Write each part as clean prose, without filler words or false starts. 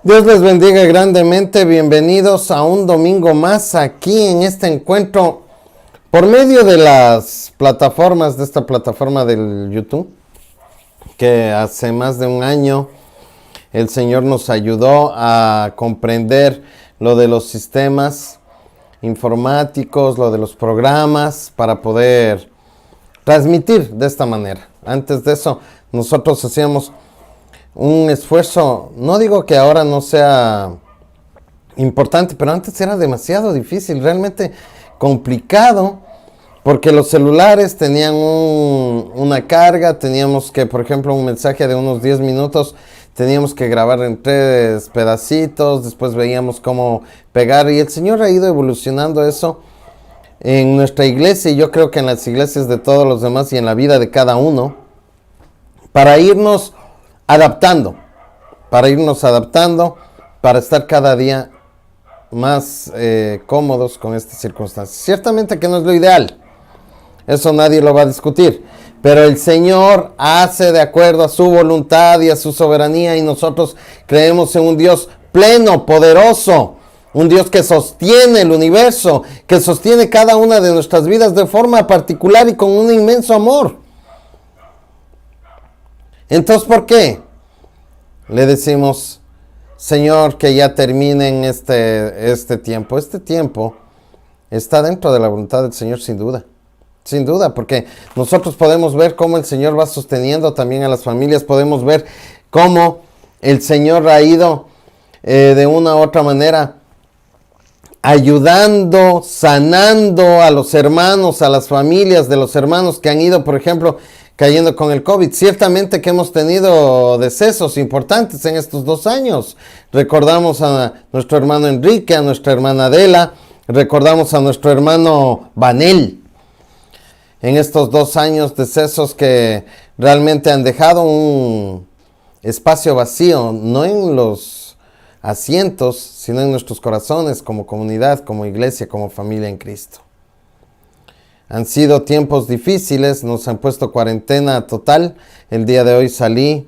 Dios les bendiga grandemente, bienvenidos a un domingo más aquí en este encuentro por medio de las plataformas, de esta plataforma del YouTube, que hace más de un año el Señor nos ayudó a comprender lo de los sistemas informáticos, lo de los programas, para poder transmitir de esta manera. Antes de eso, nosotros hacíamos un esfuerzo, no digo que ahora no sea importante, pero antes era demasiado difícil, realmente complicado, porque los celulares tenían una carga, teníamos que, por ejemplo, un mensaje de unos 10 minutos, teníamos que grabar en 3 pedacitos, después veíamos cómo pegar, y el Señor ha ido evolucionando eso en nuestra iglesia, y yo creo que en las iglesias de todos los demás y en la vida de cada uno, para irnos adaptando, para estar cada día más cómodos con estas circunstancias. Ciertamente que no es lo ideal, eso nadie lo va a discutir, pero el Señor hace de acuerdo a su voluntad y a su soberanía, y nosotros creemos en un Dios pleno, poderoso, un Dios que sostiene el universo, que sostiene cada una de nuestras vidas de forma particular y con un inmenso amor. Entonces, ¿por qué le decimos, Señor, que ya terminen este tiempo? Este tiempo está dentro de la voluntad del Señor, sin duda, porque nosotros podemos ver cómo el Señor va sosteniendo también a las familias, podemos ver cómo el Señor ha ido de una u otra manera ayudando, sanando a los hermanos, a las familias de los hermanos que han ido, por ejemplo, cayendo con el COVID. Ciertamente que hemos tenido decesos importantes en estos 2 años. Recordamos a nuestro hermano Enrique, a nuestra hermana Adela, recordamos a nuestro hermano Vanel. En estos 2 años, decesos que realmente han dejado un espacio vacío, no en los asientos, sino en nuestros corazones como comunidad, como iglesia, como familia en Cristo. Han sido tiempos difíciles, nos han puesto cuarentena total. El día de hoy salí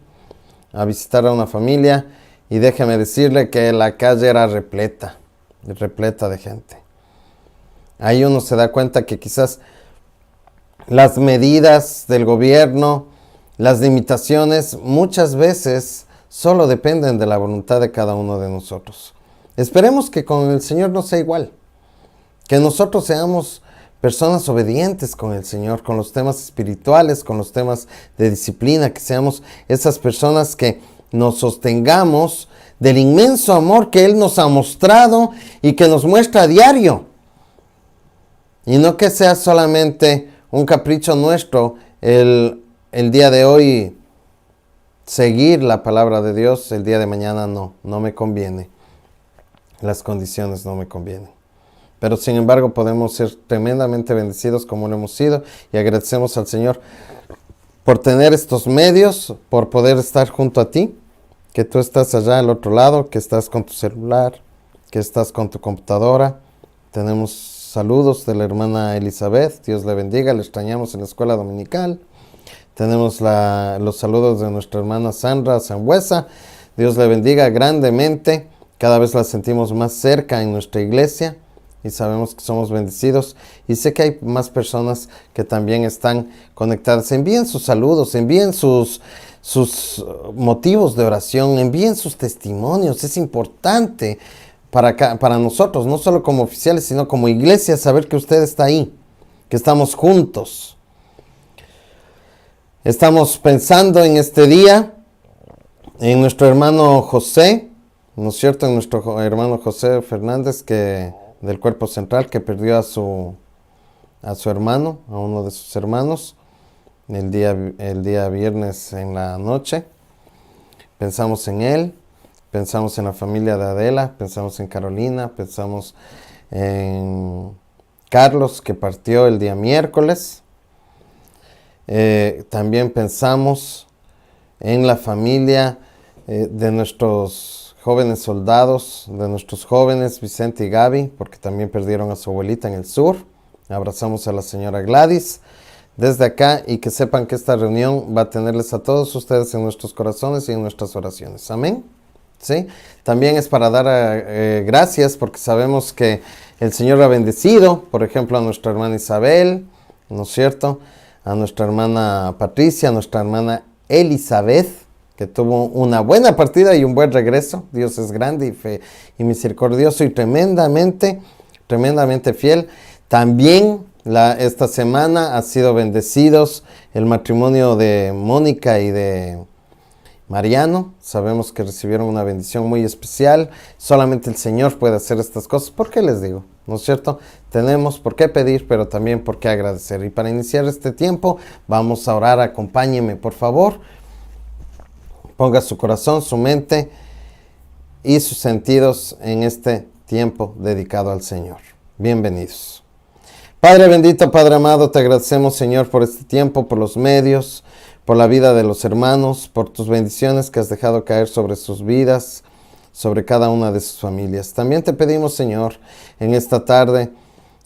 a visitar a una familia y déjeme decirle que la calle era repleta de gente. Ahí uno se da cuenta que quizás las medidas del gobierno, las limitaciones, muchas veces solo dependen de la voluntad de cada uno de nosotros. Esperemos que con el Señor no sea igual, que nosotros seamos personas obedientes con el Señor, con los temas espirituales, con los temas de disciplina, que seamos esas personas que nos sostengamos del inmenso amor que Él nos ha mostrado y que nos muestra a diario. Y no que sea solamente un capricho nuestro el día de hoy seguir la palabra de Dios, el día de mañana no me conviene. Las condiciones no me convienen. Pero sin embargo podemos ser tremendamente bendecidos como lo hemos sido, y agradecemos al Señor por tener estos medios, por poder estar junto a ti, que tú estás allá al otro lado, que estás con tu celular, que estás con tu computadora. Tenemos saludos de la hermana Elizabeth, Dios le bendiga, le extrañamos en la escuela dominical. Tenemos los saludos de nuestra hermana Sandra Sangüesa, Dios le bendiga grandemente, cada vez la sentimos más cerca en nuestra iglesia. Y sabemos que somos bendecidos. Y sé que hay más personas que también están conectadas. Envíen sus saludos, envíen sus motivos de oración, envíen sus testimonios. Es importante para nosotros, no solo como oficiales, sino como iglesia, saber que usted está ahí, que estamos juntos. Estamos pensando en este día, en nuestro hermano José, ¿no es cierto? En nuestro hermano José Fernández, del Cuerpo Central, que perdió a su hermano, a uno de sus hermanos, el día viernes en la noche. Pensamos en él, pensamos en la familia de Adela, pensamos en Carolina, pensamos en Carlos, que partió el día miércoles. También pensamos en la familia de nuestros jóvenes soldados, de nuestros jóvenes Vicente y Gaby, porque también perdieron a su abuelita en el sur. Abrazamos a la señora Gladys desde acá, y que sepan que esta reunión va a tenerles a todos ustedes en nuestros corazones y en nuestras oraciones. Amén. ¿sí? También es para dar gracias porque sabemos que el Señor ha bendecido, por ejemplo, a nuestra hermana Isabel, ¿no es cierto? A nuestra hermana Patricia, a nuestra hermana Elizabeth, que tuvo una buena partida y un buen regreso. Dios es grande y misericordioso y tremendamente fiel. También esta semana ha sido bendecidos el matrimonio de Mónica y de Mariano. Sabemos que recibieron una bendición muy especial. Solamente el Señor puede hacer estas cosas. ¿Por qué les digo? ¿No es cierto? Tenemos por qué pedir, pero también por qué agradecer. Y para iniciar este tiempo, vamos a orar. Acompáñeme, por favor. Ponga su corazón, su mente y sus sentidos en este tiempo dedicado al Señor. Bienvenidos. Padre bendito, Padre amado, te agradecemos, Señor, por este tiempo, por los medios, por la vida de los hermanos, por tus bendiciones que has dejado caer sobre sus vidas, sobre cada una de sus familias. También te pedimos, Señor, en esta tarde,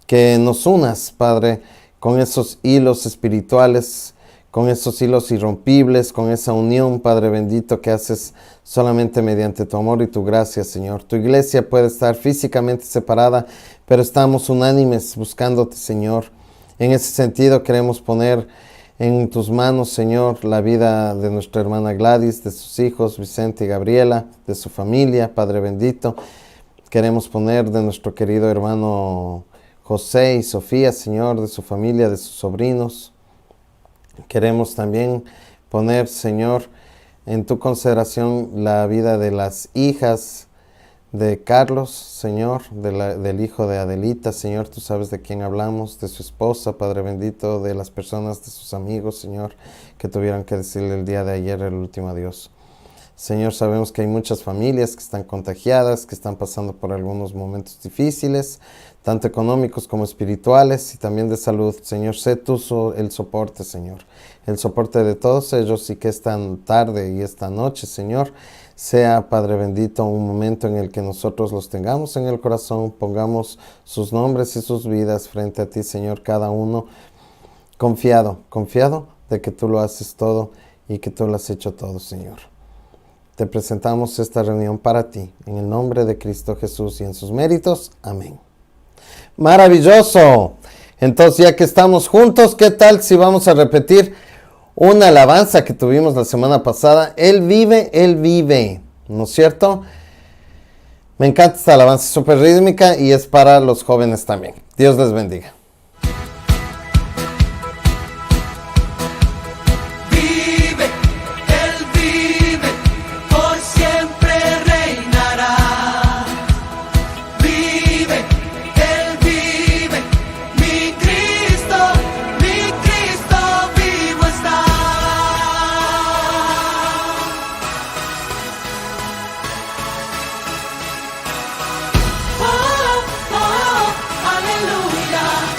que nos unas, Padre, con esos hilos espirituales, con esos hilos irrompibles, con esa unión, Padre bendito, que haces solamente mediante tu amor y tu gracia, Señor. Tu iglesia puede estar físicamente separada, pero estamos unánimes buscándote, Señor. En ese sentido queremos poner en tus manos, Señor, la vida de nuestra hermana Gladys, de sus hijos, Vicente y Gabriela, de su familia, Padre bendito. Queremos poner de nuestro querido hermano José y Sofía, Señor, de su familia, de sus sobrinos. Queremos también poner, Señor, en tu consideración la vida de las hijas de Carlos, Señor, del hijo de Adelita, Señor, tú sabes de quién hablamos, de su esposa, Padre bendito, de las personas, de sus amigos, Señor, que tuvieron que decirle el día de ayer el último adiós. Señor, sabemos que hay muchas familias que están contagiadas, que están pasando por algunos momentos difíciles, tanto económicos como espirituales y también de salud. Señor, sé tú el soporte, Señor, el soporte de todos ellos y que esta tarde y esta noche, Señor, sea, Padre bendito, un momento en el que nosotros los tengamos en el corazón, pongamos sus nombres y sus vidas frente a ti, Señor, cada uno confiado de que tú lo haces todo y que tú lo has hecho todo, Señor. Te presentamos esta reunión para ti, en el nombre de Cristo Jesús y en sus méritos. Amén. Maravilloso. Entonces, ya que estamos juntos, ¿qué tal si vamos a repetir una alabanza que tuvimos la semana pasada? Él vive, ¿no es cierto? Me encanta esta alabanza, súper rítmica y es para los jóvenes también. Dios les bendiga. Aleluya.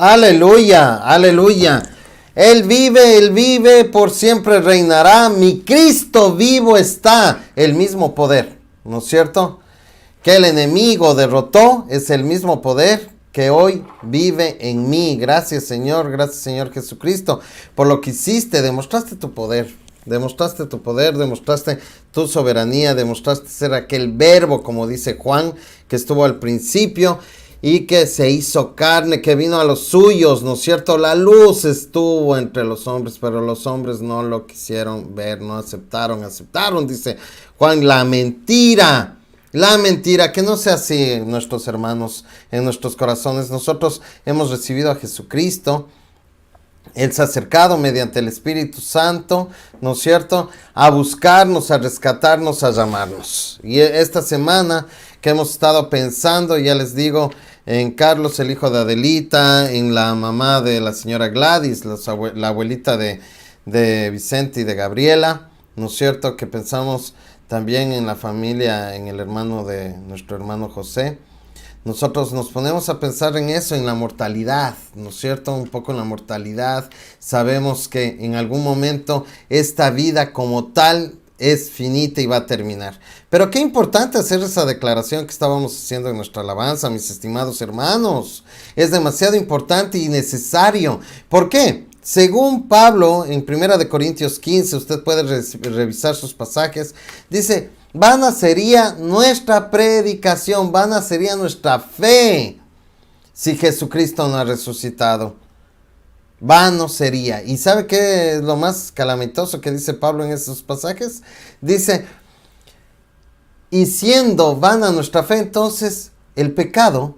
Aleluya, aleluya. Él vive, por siempre reinará. Mi Cristo vivo está. El mismo poder, ¿no es cierto? Que el enemigo derrotó, es el mismo poder que hoy vive en mí. Gracias Señor Jesucristo, por lo que hiciste. Demostraste tu poder, demostraste tu soberanía, demostraste ser aquel verbo, como dice Juan, que estuvo al principio y que se hizo carne, que vino a los suyos, ¿no es cierto? La luz estuvo entre los hombres, pero los hombres no lo quisieron ver, no aceptaron, dice Juan, la mentira, que no sea así, nuestros hermanos, en nuestros corazones. Nosotros hemos recibido a Jesucristo. Él se ha acercado mediante el Espíritu Santo, ¿no es cierto?, a buscarnos, a rescatarnos, a llamarnos. Y esta semana que hemos estado pensando, ya les digo, en Carlos, el hijo de Adelita, en la mamá de la señora Gladys, la abuelita de Vicente y de Gabriela, ¿no es cierto?, que pensamos también en la familia, en el hermano de nuestro hermano José. Nosotros nos ponemos a pensar en eso, en la mortalidad, ¿no es cierto? Un poco en la mortalidad. Sabemos que en algún momento esta vida como tal es finita y va a terminar. Pero qué importante hacer esa declaración que estábamos haciendo en nuestra alabanza, mis estimados hermanos. Es demasiado importante y necesario. ¿Por qué? Según Pablo, en 1 Corintios 15, usted puede revisar sus pasajes, dice: vana sería nuestra predicación, vana sería nuestra fe si Jesucristo no ha resucitado. Vano sería. ¿Y sabe qué es lo más calamitoso que dice Pablo en esos pasajes? Dice: y siendo vana nuestra fe, entonces el pecado,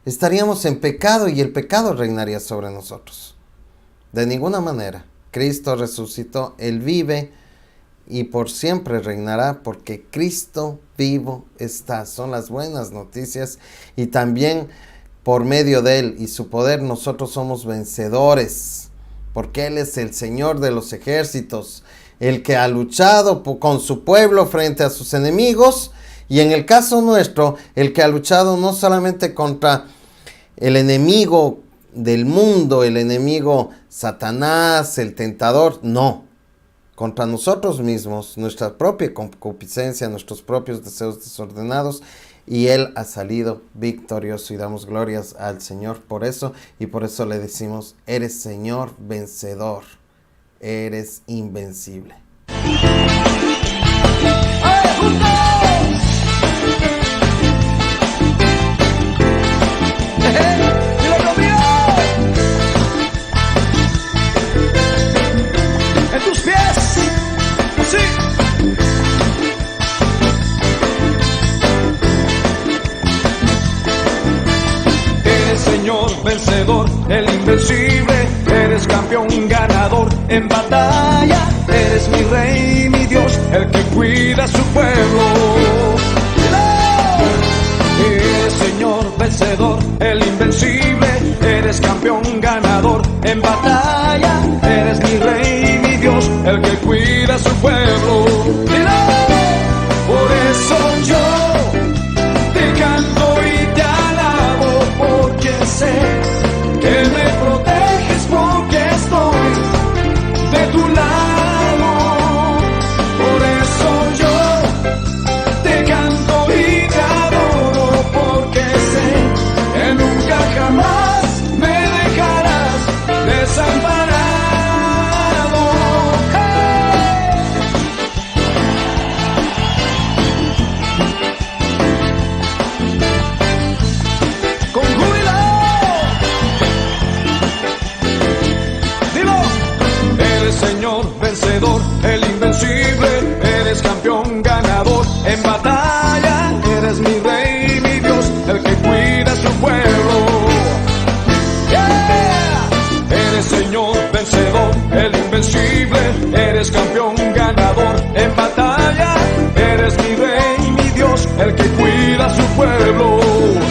estaríamos en pecado y el pecado reinaría sobre nosotros. De ninguna manera. Cristo resucitó, Él vive y por siempre reinará, porque Cristo vivo está. Son las buenas noticias, y también por medio de Él y su poder nosotros somos vencedores, porque Él es el Señor de los ejércitos, el que ha luchado con su pueblo frente a sus enemigos, y en el caso nuestro, el que ha luchado no solamente contra el enemigo del mundo, el enemigo Satanás, el tentador, no, contra nosotros mismos, nuestra propia concupiscencia, nuestros propios deseos desordenados, y Él ha salido victorioso, y damos glorias al Señor por eso, y por eso le decimos: eres Señor vencedor, eres invencible. En tus pies, sí. Eres Señor vencedor, el invencible, eres campeón ganador en batalla, eres mi rey, mi Dios, el que cuida a su pueblo. Eres Señor vencedor, el invencible, eres campeón ganador en batalla, eres mi rey, mi Dios, el que cuida a su pueblo. Por eso yo te canto y te alabo, porque sé que me proteges, porque estoy de tu lado. Por eso yo te canto y te adoro, porque sé que nunca jamás me dejarás desamparado. Con júbilo, dilo. Eres Señor vencedor, el invencible, eres campeón ganador en batalla, eres mi rey, mi Dios, el que cuida a su pueblo. Eres Señor vencedor, el invencible, eres campeón ganador en batalla, eres mi rey, mi Dios, el que cuida a su pueblo.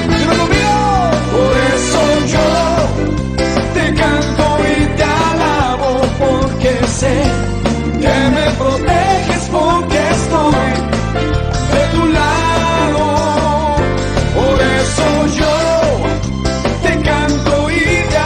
Dímelo mío. Por eso yo te canto y te alabo, porque sé que me proteges, porque estoy de tu lado. Por eso yo te canto y te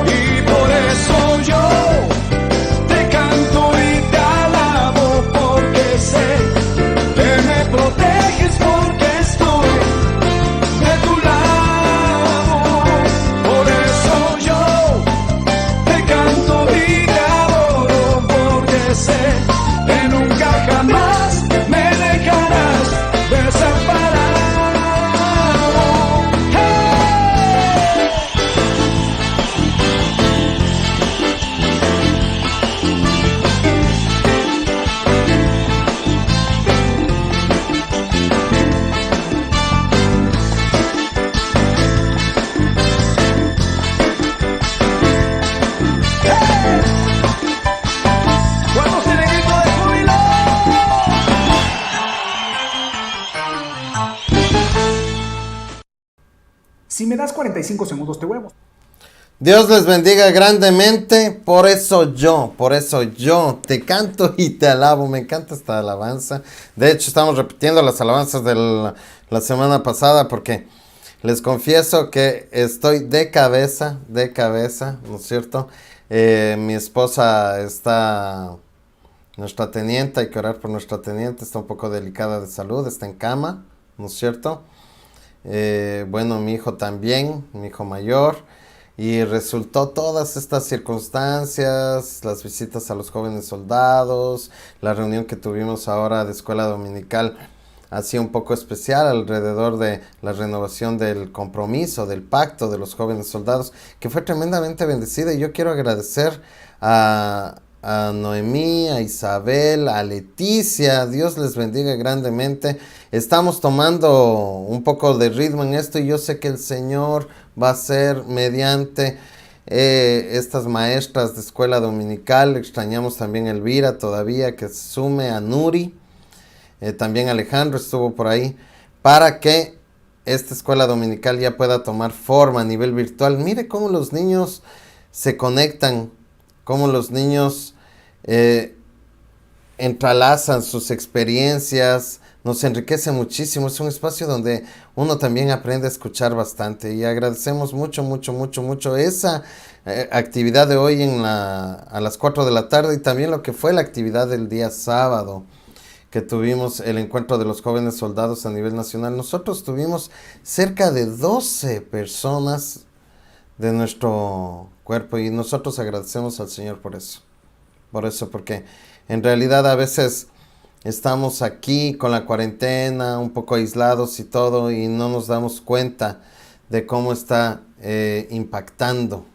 Y por eso yo te canto y te alabo, porque sé que me proteges, porque estoy de tu lado. Por eso yo te canto y te adoro, porque sé que nunca jamás me dejarás desamparado. ¡Cuántos tienen grito de júbilo! Si me das 45 segundos, te voy a mostrar. Dios les bendiga grandemente. Por eso yo te canto y te alabo. Me encanta esta alabanza. De hecho, estamos repitiendo las alabanzas de la semana pasada, porque les confieso que estoy de cabeza, ¿no es cierto? Mi esposa está, nuestra teniente, hay que orar por nuestra teniente, está un poco delicada de salud, está en cama, ¿no es cierto? Bueno, mi hijo también, mi hijo mayor, y resultó todas estas circunstancias, las visitas a los jóvenes soldados, la reunión que tuvimos ahora de escuela dominical, así un poco especial alrededor de la renovación del compromiso, del pacto de los jóvenes soldados, que fue tremendamente bendecida. Y yo quiero agradecer a Noemí, a Isabel, a Leticia. Dios les bendiga grandemente. Estamos tomando un poco de ritmo en esto, y yo sé que el Señor va a ser mediante estas maestras de escuela dominical. Extrañamos también a Elvira todavía, que se sume, a Nuri. También Alejandro estuvo por ahí, para que esta escuela dominical ya pueda tomar forma a nivel virtual. Mire cómo los niños se conectan, cómo los niños entrelazan sus experiencias, nos enriquece muchísimo. Es un espacio donde uno también aprende a escuchar bastante, y agradecemos mucho esa actividad de hoy a las 4 de la tarde, y también lo que fue la actividad del día sábado, que tuvimos el encuentro de los jóvenes soldados a nivel nacional. Nosotros tuvimos cerca de 12 personas de nuestro cuerpo, y nosotros agradecemos al Señor por eso, porque en realidad a veces estamos aquí con la cuarentena, un poco aislados y todo, y no nos damos cuenta de cómo está impactando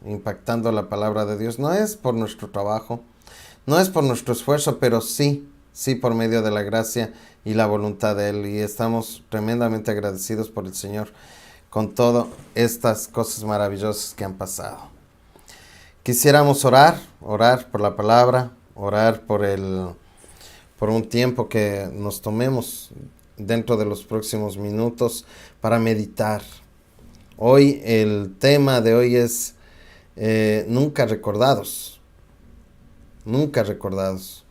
la palabra de Dios. No es por nuestro trabajo, no es por nuestro esfuerzo, pero sí por medio de la gracia y la voluntad de Él. Y estamos tremendamente agradecidos por el Señor con todas estas cosas maravillosas que han pasado. Quisiéramos orar por la palabra, orar por un tiempo que nos tomemos dentro de los próximos minutos para meditar. Hoy, el tema de hoy es nunca recordados. Nunca recordados.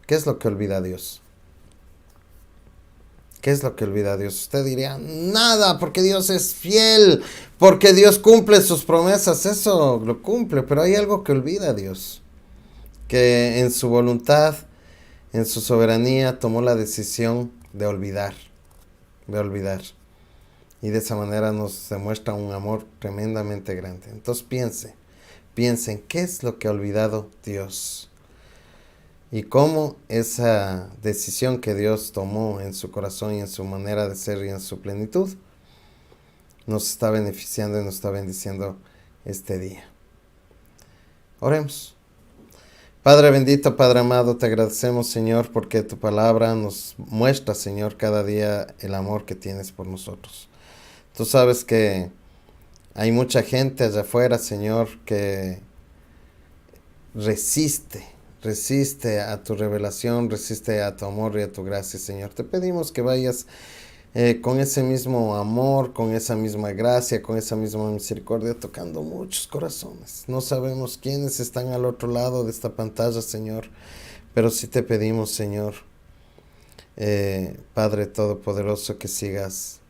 ¿Qué es lo que olvida Dios? ¿Qué es lo que olvida Dios? Usted diría, nada, porque Dios es fiel, porque Dios cumple sus promesas. Eso lo cumple, pero hay algo que olvida Dios, que en su voluntad, en su soberanía, tomó la decisión de olvidar. Y de esa manera nos demuestra un amor tremendamente grande. Entonces piensen, ¿qué es lo que ha olvidado Dios? Y cómo esa decisión que Dios tomó en su corazón y en su manera de ser y en su plenitud nos está beneficiando y nos está bendiciendo este día. Oremos. Padre bendito, Padre amado, te agradecemos, Señor, porque tu palabra nos muestra, Señor, cada día el amor que tienes por nosotros. Tú sabes que hay mucha gente allá afuera, Señor, que resiste a tu revelación, resiste a tu amor y a tu gracia, Señor. Te pedimos que vayas con ese mismo amor, con esa misma gracia, con esa misma misericordia, tocando muchos corazones. No sabemos quiénes están al otro lado de esta pantalla, Señor, pero sí te pedimos, Señor, Padre Todopoderoso, que sigas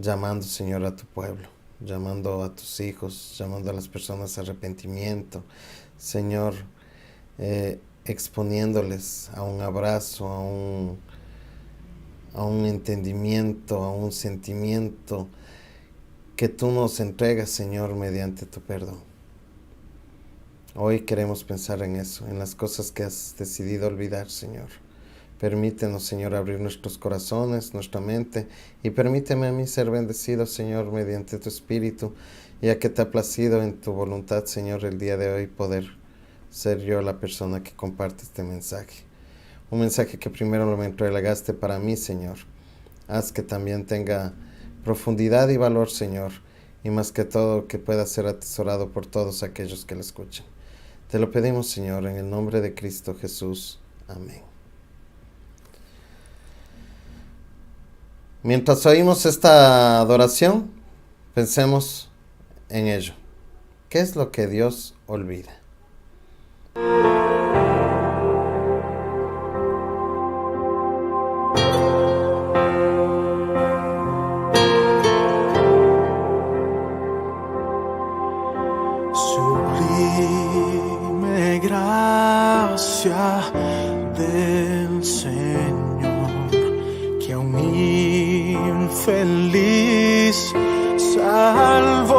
llamando, Señor, a tu pueblo, llamando a tus hijos, llamando a las personas a arrepentimiento, Señor, exponiéndoles a un abrazo, a un entendimiento, a un sentimiento que tú nos entregas, Señor, mediante tu perdón. Hoy queremos pensar en eso, en las cosas que has decidido olvidar, Señor. Permítenos, Señor, abrir nuestros corazones, nuestra mente, y permíteme a mí ser bendecido, Señor, mediante tu Espíritu, ya que te ha placido en tu voluntad, Señor, el día de hoy poder ser yo la persona que comparte este mensaje. Un mensaje que primero lo me entregaste para mí, Señor. Haz que también tenga profundidad y valor, Señor, y más que todo que pueda ser atesorado por todos aquellos que lo escuchen. Te lo pedimos, Señor, en el nombre de Cristo Jesús. Amén. Mientras oímos esta adoración, pensemos en ello. ¿Qué es lo que Dios olvida? Sublime gracia del Señor, que a un infeliz salvó.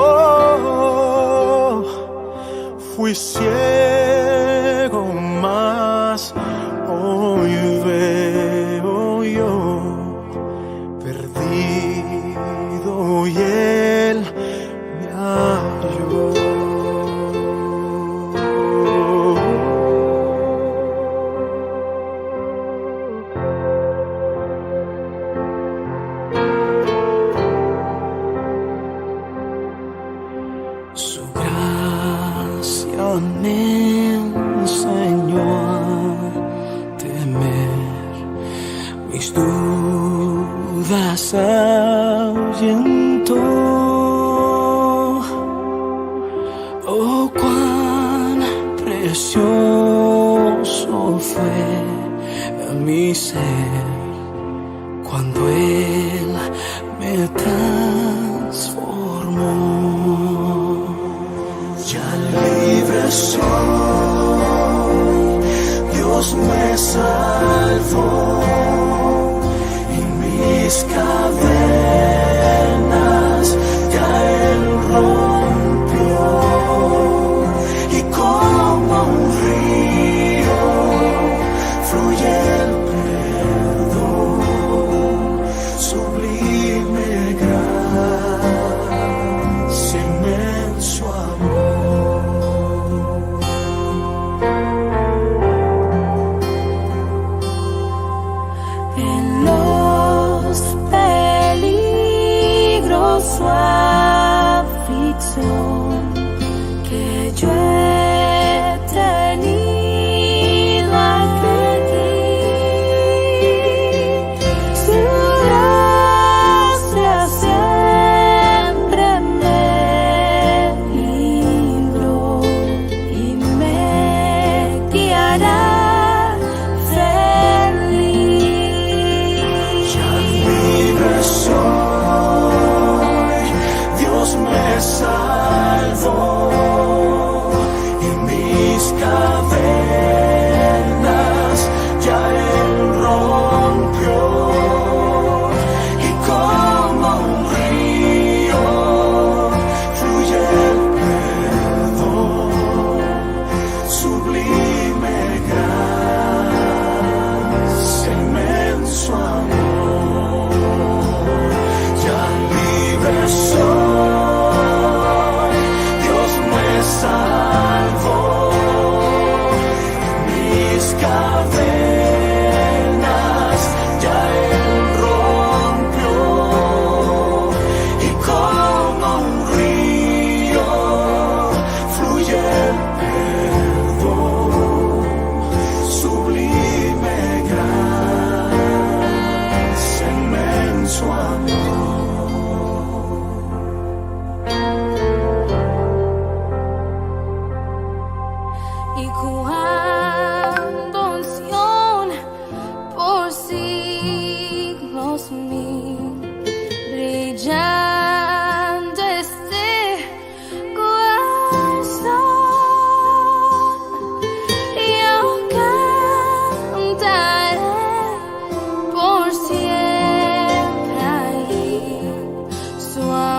Fui ciego, mas hoy veo yo, perdido, y Él me halló. Su gracia me enseñó a temer, mis dudas ahuyentó. Oh, cuán precioso fue mi ser cuando Él me transformó. Ya libre soy, Dios me salvó, y mis cadenas ya Él rompió, y como un río fluye el perdón, sublime gracia, inmenso amor. En los peligros su aflicción que yo he tenido aquí, su gracia siempre me libró y me guiará feliz. Ya libre soy, Dios me salvó,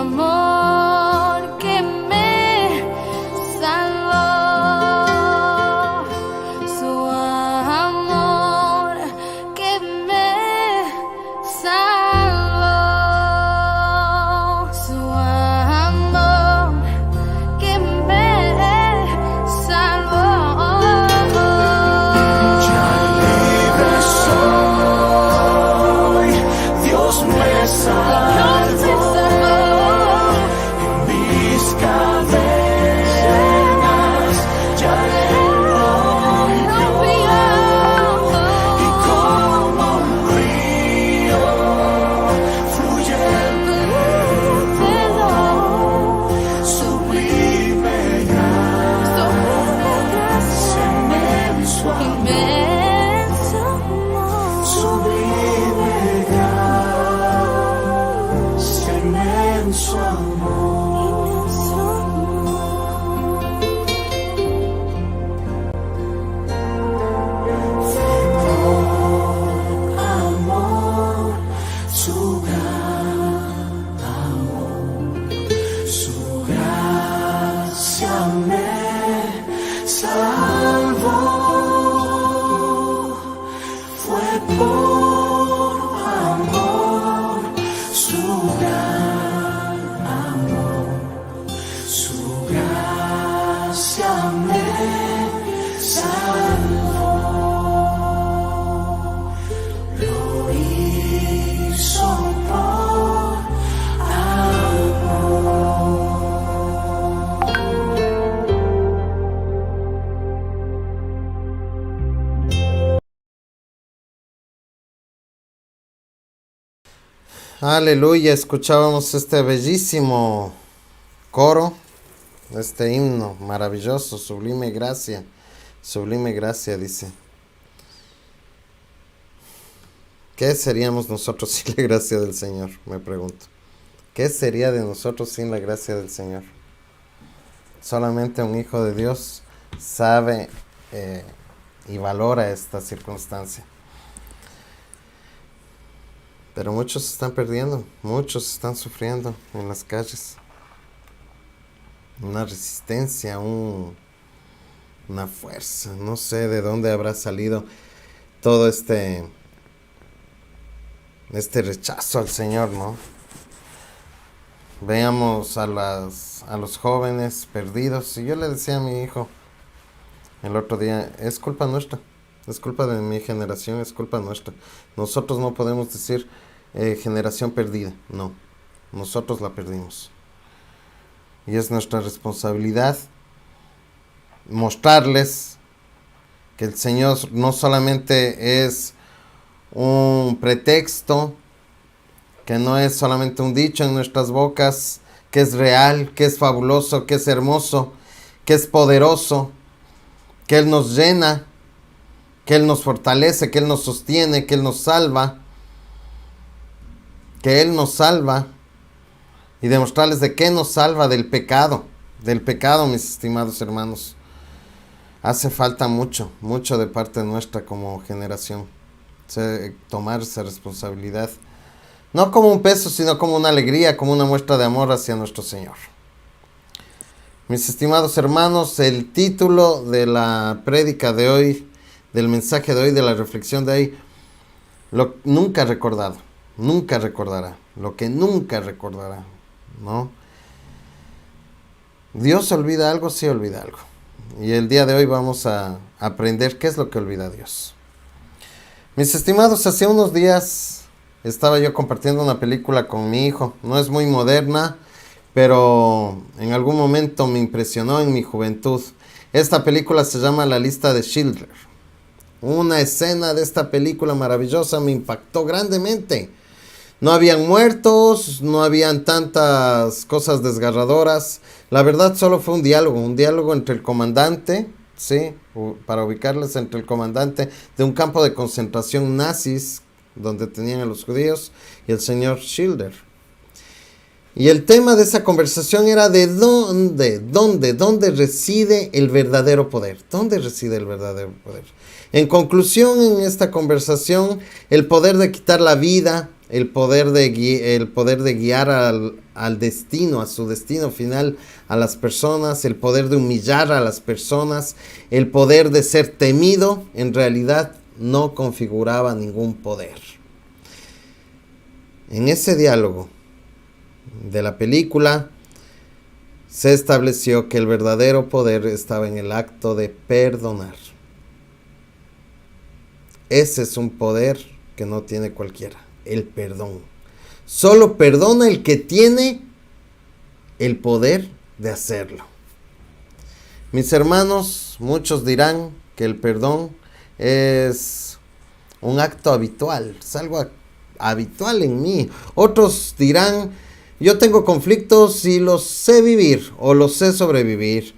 amor que me salvó, su amor que me salvó, su amor que me salvó. Ya libre soy, Dios me salvó. Mis cadenas ya Él rompió, y como un río fluye el perdón, sublime gracia, inmenso amor, sublime gracia, inmenso amor. Amor, su gran amor, su gracia me salvó. Fue por amor, su gran amor, su gracia me salvó. Lo hizo por amor. Aleluya, escuchábamos este bellísimo coro, este himno maravilloso, sublime gracia, dice. ¿Qué seríamos nosotros sin la gracia del Señor? Me pregunto. ¿Qué sería de nosotros sin la gracia del Señor? Solamente un hijo de Dios sabe y valora esta circunstancia. Pero muchos se están perdiendo, muchos están sufriendo en las calles. Una resistencia, una fuerza, no sé de dónde habrá salido todo este rechazo al Señor, ¿no? Veamos a los jóvenes perdidos. Y yo le decía a mi hijo el otro día, es culpa nuestra, es culpa de mi generación, es culpa nuestra. Nosotros no podemos decir generación perdida, no, nosotros la perdimos. Y es nuestra responsabilidad mostrarles que el Señor no solamente es un pretexto, que no es solamente un dicho en nuestras bocas, que es real, que es fabuloso, que es hermoso, que es poderoso, que Él nos llena, que Él nos fortalece, que Él nos sostiene, que Él nos salva, y demostrarles de qué nos salva, del pecado, mis estimados hermanos. Hace falta mucho de parte nuestra como generación, tomar esa responsabilidad, no como un peso, sino como una alegría, como una muestra de amor hacia nuestro Señor. Mis estimados hermanos, el título de la prédica de hoy, del mensaje de hoy, de la reflexión de hoy, nunca recordará, lo que nunca recordará, ¿no? Dios olvida algo, sí olvida algo. Y el día de hoy vamos a aprender qué es lo que olvida Dios. Mis estimados, hace unos días estaba yo compartiendo una película con mi hijo. No es muy moderna, pero en algún momento me impresionó en mi juventud. Esta película se llama La lista de Schindler. Una escena de esta película maravillosa me impactó grandemente. No habían muertos, no habían tantas cosas desgarradoras. La verdad solo fue un diálogo entre el comandante, ¿sí? Para ubicarles, entre el comandante de un campo de concentración nazis, donde tenían a los judíos, y el señor Schindler. Y el tema de esa conversación era de dónde reside el verdadero poder. ¿Dónde reside el verdadero poder? En conclusión, en esta conversación, el poder de quitar la vida, el poder de guiar al destino, a su destino final, a las personas, el poder de humillar a las personas, el poder de ser temido, en realidad no configuraba ningún poder. En ese diálogo de la película se estableció que el verdadero poder estaba en el acto de perdonar. Ese es un poder que no tiene cualquiera, el perdón. Solo perdona el que tiene el poder de hacerlo. Mis hermanos, muchos dirán que el perdón es un acto habitual, es algo habitual en mí. Otros dirán, yo tengo conflictos y los sé vivir o los sé sobrevivir.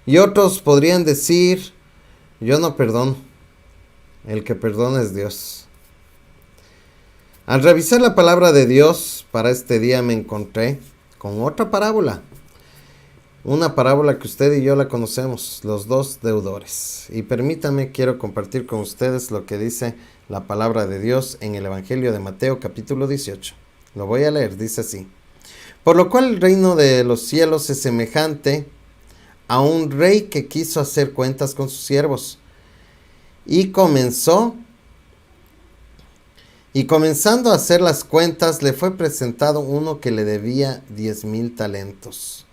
Y otros podrían decir, yo no perdono, el que perdona es Dios. Al revisar la palabra de Dios para este día me encontré con otra parábola. Una parábola que usted y yo la conocemos, los dos deudores. Y permítanme, quiero compartir con ustedes lo que dice la palabra de Dios en el Evangelio de Mateo capítulo 18. Lo voy a leer, dice así. Por lo cual el reino de los cielos es semejante a un rey que quiso hacer cuentas con sus siervos. Y comenzando a hacer las cuentas, le fue presentado uno que le debía 10,000 talentos.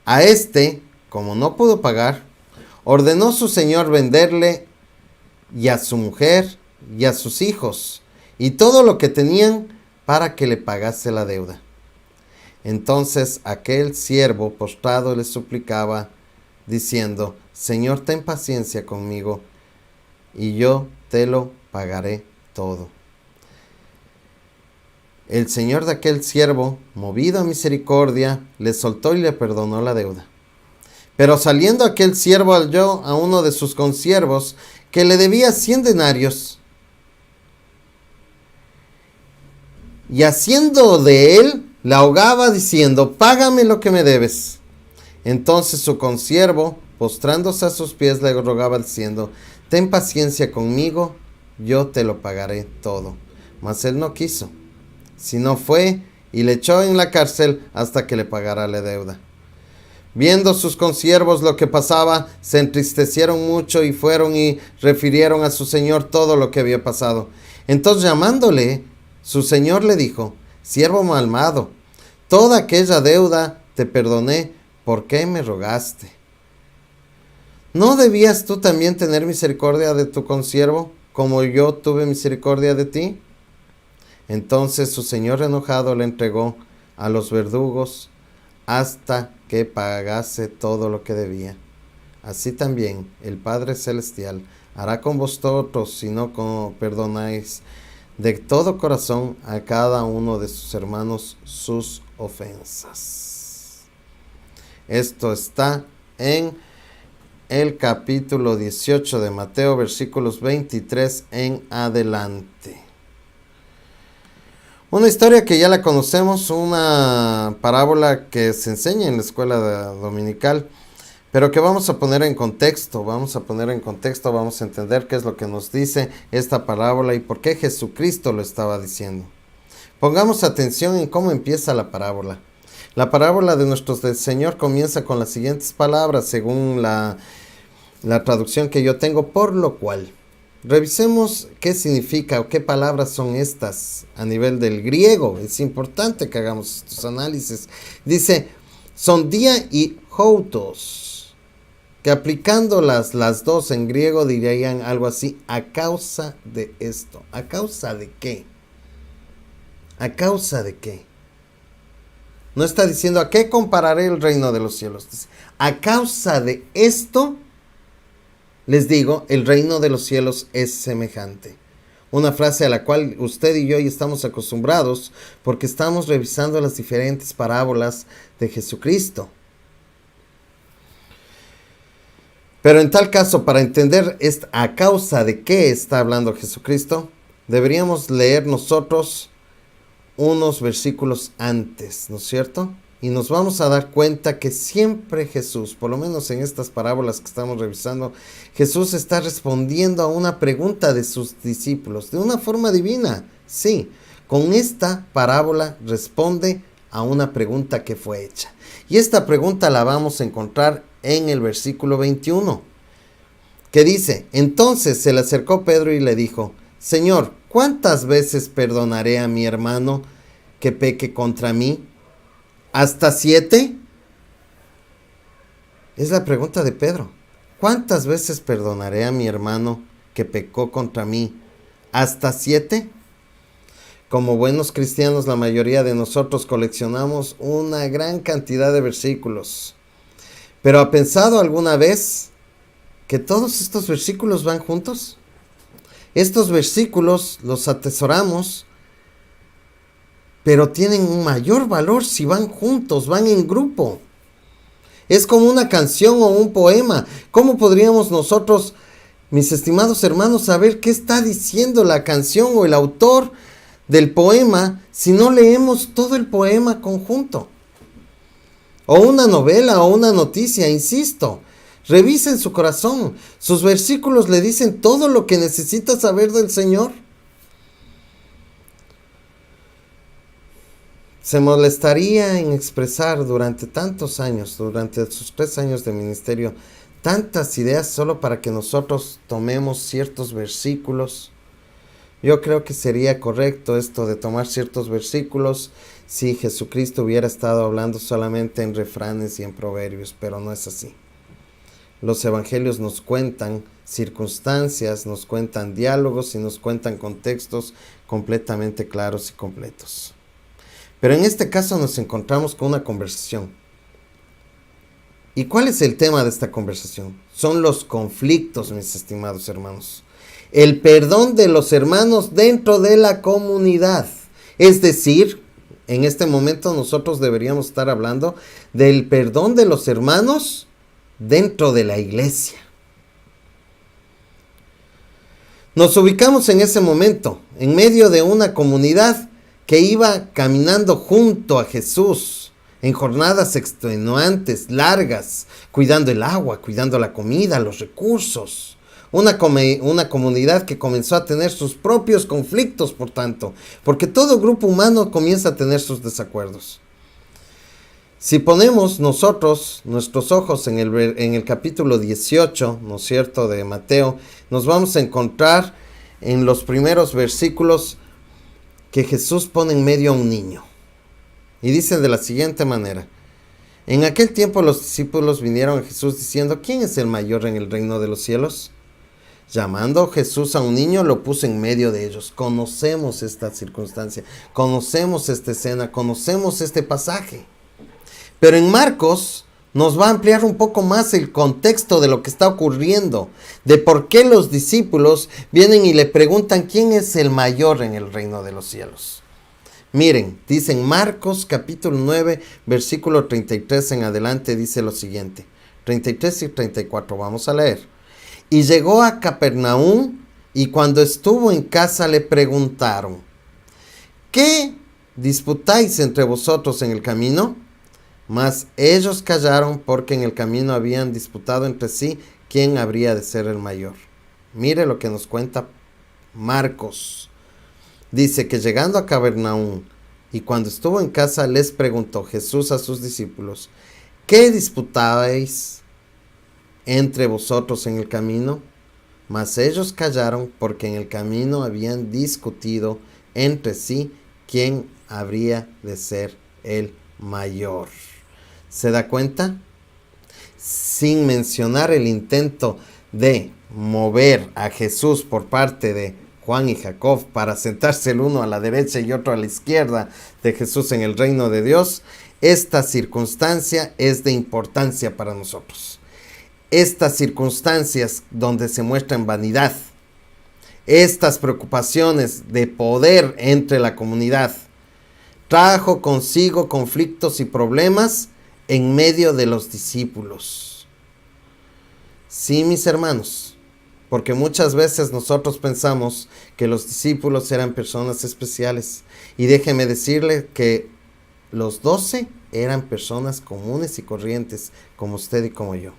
A este, como no pudo pagar, ordenó su señor venderle y a su mujer y a sus hijos y todo lo que tenían para que le pagase la deuda. Entonces aquel siervo postrado le suplicaba, diciendo, Señor, ten paciencia conmigo, y yo te lo pagaré todo. El señor de aquel siervo, movido a misericordia, le soltó y le perdonó la deuda. Pero saliendo aquel siervo halló a uno de sus consiervos que le debía 100 denarios. Y haciendo de él, la ahogaba diciendo, págame lo que me debes. Entonces su consiervo, postrándose a sus pies, le rogaba diciendo, ten paciencia conmigo, yo te lo pagaré todo. Mas él no quiso, sino fue y le echó en la cárcel hasta que le pagara la deuda. Viendo sus consiervos lo que pasaba, se entristecieron mucho y fueron y refirieron a su señor todo lo que había pasado. Entonces llamándole, su señor le dijo, siervo malvado, toda aquella deuda te perdoné, ¿por qué me rogaste? ¿No debías tú también tener misericordia de tu consiervo, como yo tuve misericordia de ti? Entonces su señor enojado le entregó a los verdugos hasta que pagase todo lo que debía. Así también el Padre Celestial hará con vosotros si no perdonáis de todo corazón a cada uno de sus hermanos sus ofensas. Esto está en el capítulo 18 de Mateo, versículos 23 en adelante. Una historia que ya la conocemos, una parábola que se enseña en la escuela dominical, pero que vamos a poner en contexto, vamos a entender qué es lo que nos dice esta parábola y por qué Jesucristo lo estaba diciendo. Pongamos atención en cómo empieza la parábola. La parábola de nuestro Señor comienza con las siguientes palabras, según la traducción que yo tengo, por lo cual. Revisemos qué significa o qué palabras son estas a nivel del griego. Es importante que hagamos estos análisis. Dice, son día y houtos, que aplicando las dos en griego dirían algo así, a causa de esto. ¿A causa de qué? ¿A causa de qué? No está diciendo a qué compararé el reino de los cielos. Dice, a causa de esto, les digo, el reino de los cielos es semejante. Una frase a la cual usted y yo ya estamos acostumbrados porque estamos revisando las diferentes parábolas de Jesucristo. Pero en tal caso, para entender a causa de qué está hablando Jesucristo, deberíamos leer nosotros unos versículos antes, ¿no es cierto? Y nos vamos a dar cuenta que siempre Jesús, por lo menos en estas parábolas que estamos revisando, Jesús está respondiendo a una pregunta de sus discípulos, de una forma divina, sí, con esta parábola responde a una pregunta que fue hecha. Y esta pregunta la vamos a encontrar en el versículo 21, que dice: entonces se le acercó Pedro y le dijo: Señor, ¿cuántas veces perdonaré a mi hermano que peque contra mí? ¿Hasta 7? Es la pregunta de Pedro. ¿Cuántas veces perdonaré a mi hermano que pecó contra mí? ¿Hasta 7? Como buenos cristianos, la mayoría de nosotros coleccionamos una gran cantidad de versículos. ¿Pero ha pensado alguna vez que todos estos versículos van juntos? Estos versículos los atesoramos, pero tienen un mayor valor si van juntos, van en grupo. Es como una canción o un poema. ¿Cómo podríamos nosotros, mis estimados hermanos, saber qué está diciendo la canción o el autor del poema si no leemos todo el poema conjunto? O una novela o una noticia, insisto. Revisen su corazón. Sus versículos le dicen todo lo que necesita saber del Señor. Se molestaría en expresar durante tantos años, durante sus 3 años de ministerio, tantas ideas solo para que nosotros tomemos ciertos versículos. Yo creo que sería correcto esto de tomar ciertos versículos si Jesucristo hubiera estado hablando solamente en refranes y en proverbios, pero no es así. Los evangelios nos cuentan circunstancias, nos cuentan diálogos y nos cuentan contextos completamente claros y completos. Pero en este caso nos encontramos con una conversación. ¿Y cuál es el tema de esta conversación? Son los conflictos, mis estimados hermanos. El perdón de los hermanos dentro de la comunidad. Es decir, en este momento nosotros deberíamos estar hablando del perdón de los hermanos dentro de la iglesia. Nos ubicamos en ese momento, en medio de una comunidad que iba caminando junto a Jesús en jornadas extenuantes, largas, cuidando el agua, cuidando la comida, los recursos. Una comunidad que comenzó a tener sus propios conflictos, por tanto, porque todo grupo humano comienza a tener sus desacuerdos. Si ponemos nosotros nuestros ojos en el capítulo 18, ¿no es cierto?, de Mateo, nos vamos a encontrar en los primeros versículos que Jesús pone en medio a un niño. Y dice de la siguiente manera: en aquel tiempo los discípulos vinieron a Jesús diciendo: ¿quién es el mayor en el reino de los cielos? Llamando Jesús a un niño, lo puso en medio de ellos. Conocemos esta circunstancia, conocemos esta escena, conocemos este pasaje. Pero en Marcos nos va a ampliar un poco más el contexto de lo que está ocurriendo, de por qué los discípulos vienen y le preguntan quién es el mayor en el reino de los cielos. Miren, dice en Marcos capítulo 9, versículo 33 en adelante, dice lo siguiente, 33 y 34, vamos a leer. Y llegó a Capernaum, y cuando estuvo en casa le preguntaron: ¿qué disputáis entre vosotros en el camino? Mas ellos callaron, porque en el camino habían disputado entre sí quién habría de ser el mayor. Mire lo que nos cuenta Marcos. Dice que llegando a Capernaum y cuando estuvo en casa les preguntó Jesús a sus discípulos: ¿qué disputabais entre vosotros en el camino? Mas ellos callaron, porque en el camino habían discutido entre sí quién habría de ser el mayor. ¿Se da cuenta? Sin mencionar el intento de mover a Jesús por parte de Juan y Jacob para sentarse el uno a la derecha y otro a la izquierda de Jesús en el reino de Dios, esta circunstancia es de importancia para nosotros. Estas circunstancias donde se muestra en vanidad, estas preocupaciones de poder entre la comunidad, trajo consigo conflictos y problemas en medio de los discípulos. Sí, mis hermanos, porque muchas veces nosotros pensamos que los discípulos eran personas especiales. Y déjeme decirle que los 12 eran personas comunes y corrientes, como usted y como yo.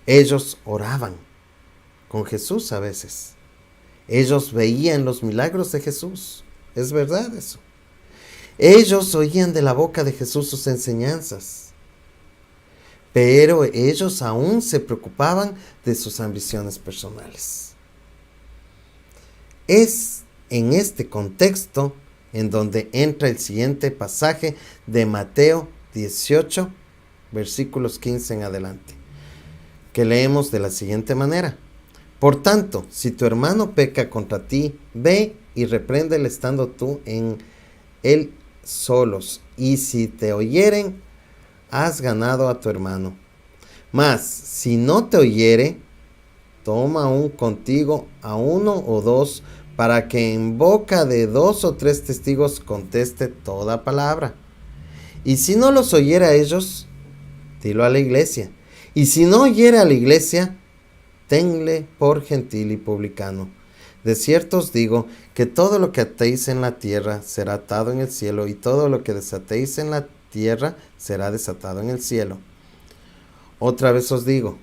Ellos oraban con Jesús a veces. Ellos veían los milagros de Jesús. Es verdad eso. Ellos oían de la boca de Jesús sus enseñanzas, pero ellos aún se preocupaban de sus ambiciones personales. Es en este contexto en donde entra el siguiente pasaje de Mateo 18, versículos 15 en adelante, que leemos de la siguiente manera. Por tanto, si tu hermano peca contra ti, ve y repréndele estando tú en él solos, y si te oyeren, has ganado a tu hermano. Mas, si no te oyere, toma aún contigo a 1 o 2, para que en boca de 2 o 3 testigos conteste toda palabra. Y si no los oyera a ellos, dilo a la iglesia. Y si no oyere a la iglesia, tenle por gentil y publicano. De cierto os digo que todo lo que atéis en la tierra será atado en el cielo, y todo lo que desatéis en la tierra será desatado en el cielo. Otra vez os digo,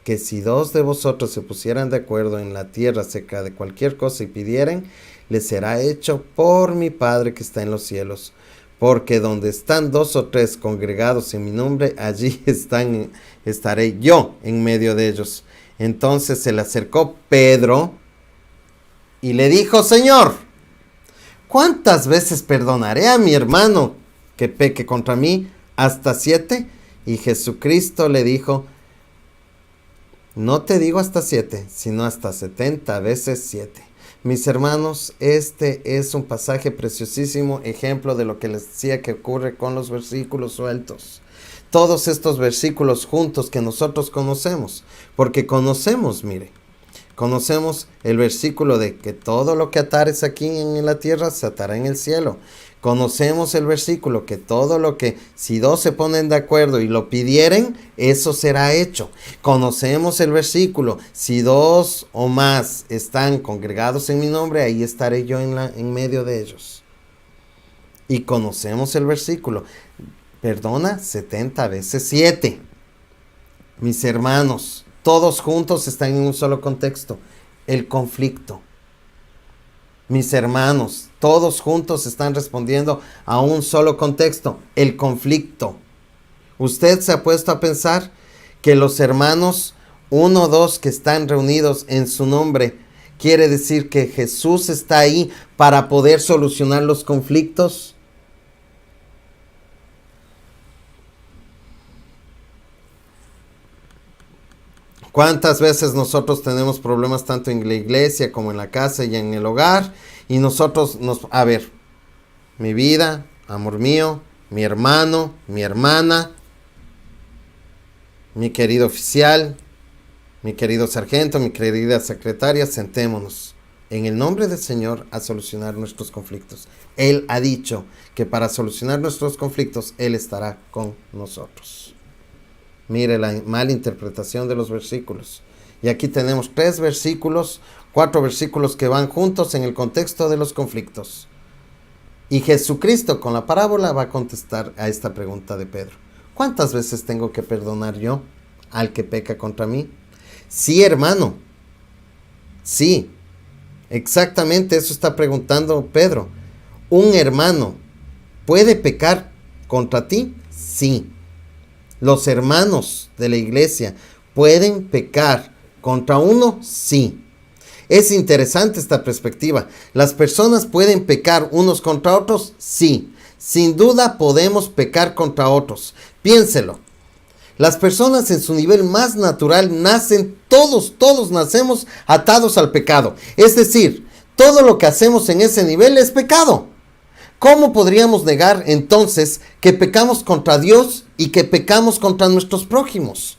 que si 2 de vosotros se pusieran de acuerdo en la tierra acerca de cualquier cosa y pidieren, les será hecho por mi Padre que está en los cielos. Porque donde están 2 o 3 congregados en mi nombre, allí estaré yo en medio de ellos. Entonces se le acercó Pedro y le dijo: Señor, ¿cuántas veces perdonaré a mi hermano que peque contra mí? ¿Hasta 7? Y Jesucristo le dijo: no te digo hasta 7, sino hasta 70 veces 7. Mis hermanos, este es un pasaje preciosísimo, ejemplo de lo que les decía que ocurre con los versículos sueltos. Todos estos versículos juntos que nosotros conocemos, porque conocemos el versículo de que todo lo que atares aquí en la tierra se atará en el cielo. Conocemos el versículo que todo lo que, si 2 se ponen de acuerdo y lo pidieren, eso será hecho. Conocemos el versículo, si 2 o más están congregados en mi nombre, ahí estaré yo en medio de ellos. Y conocemos el versículo, perdona 70 veces 7. Mis hermanos, todos juntos están en un solo contexto, el conflicto. Mis hermanos, todos juntos están respondiendo a un solo contexto, el conflicto. ¿Usted se ha puesto a pensar que los hermanos, 1 o 2 que están reunidos en su nombre, quiere decir que Jesús está ahí para poder solucionar los conflictos? ¿Cuántas veces nosotros tenemos problemas tanto en la iglesia como en la casa y en el hogar? Y nosotros mi vida, amor mío, mi hermano, mi hermana, mi querido oficial, mi querido sargento, mi querida secretaria, sentémonos en el nombre del Señor a solucionar nuestros conflictos. Él ha dicho que para solucionar nuestros conflictos, Él estará con nosotros. Mire la mala interpretación de los versículos. Y aquí tenemos 3 versículos, 4 versículos que van juntos en el contexto de los conflictos. Y Jesucristo con la parábola va a contestar a esta pregunta de Pedro. ¿Cuántas veces tengo que perdonar yo al que peca contra mí? Sí, hermano. Sí. Exactamente eso está preguntando Pedro. ¿Un hermano puede pecar contra ti? Sí. ¿Los hermanos de la iglesia pueden pecar contra uno? Sí. Es interesante esta perspectiva. ¿Las personas pueden pecar unos contra otros? Sí. Sin duda podemos pecar contra otros. Piénselo. Las personas en su nivel más natural nacen, todos nacemos atados al pecado. Es decir, todo lo que hacemos en ese nivel es pecado. ¿Cómo podríamos negar entonces que pecamos contra Dios y que pecamos contra nuestros prójimos?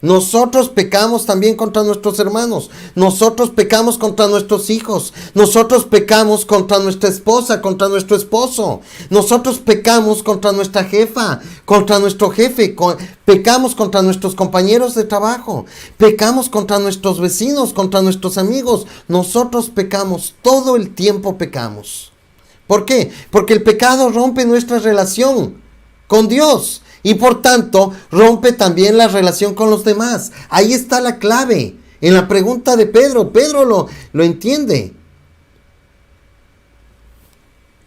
Nosotros pecamos también contra nuestros hermanos. Nosotros pecamos contra nuestros hijos. Nosotros pecamos contra nuestra esposa, contra nuestro esposo. Nosotros pecamos contra nuestra jefa, contra nuestro jefe. Pecamos contra nuestros compañeros de trabajo. Pecamos contra nuestros vecinos, contra nuestros amigos. Nosotros pecamos, todo el tiempo pecamos. ¿Por qué? Porque el pecado rompe nuestra relación con Dios. Y por tanto, rompe también la relación con los demás. Ahí está la clave. En la pregunta de Pedro, Pedro lo entiende.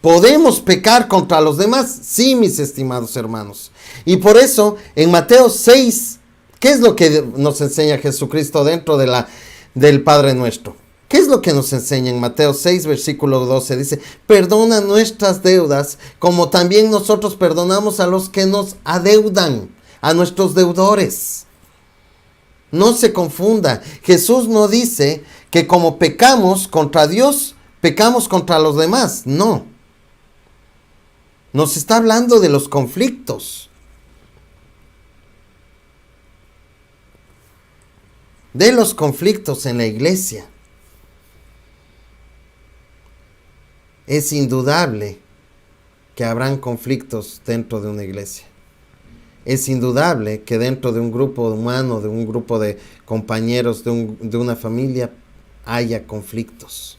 ¿Podemos pecar contra los demás? Sí, mis estimados hermanos. Y por eso, en Mateo 6, ¿qué es lo que nos enseña Jesucristo dentro del Padre Nuestro? ¿Qué es lo que nos enseña en Mateo 6, versículo 12? Dice, perdona nuestras deudas, como también nosotros perdonamos a los que nos adeudan, a nuestros deudores. No se confunda. Jesús no dice que como pecamos contra Dios, pecamos contra los demás. No. Nos está hablando de los conflictos. De los conflictos en la iglesia. Es indudable que habrán conflictos dentro de una iglesia. Es indudable que dentro de un grupo humano, de un grupo de compañeros, de una familia, haya conflictos.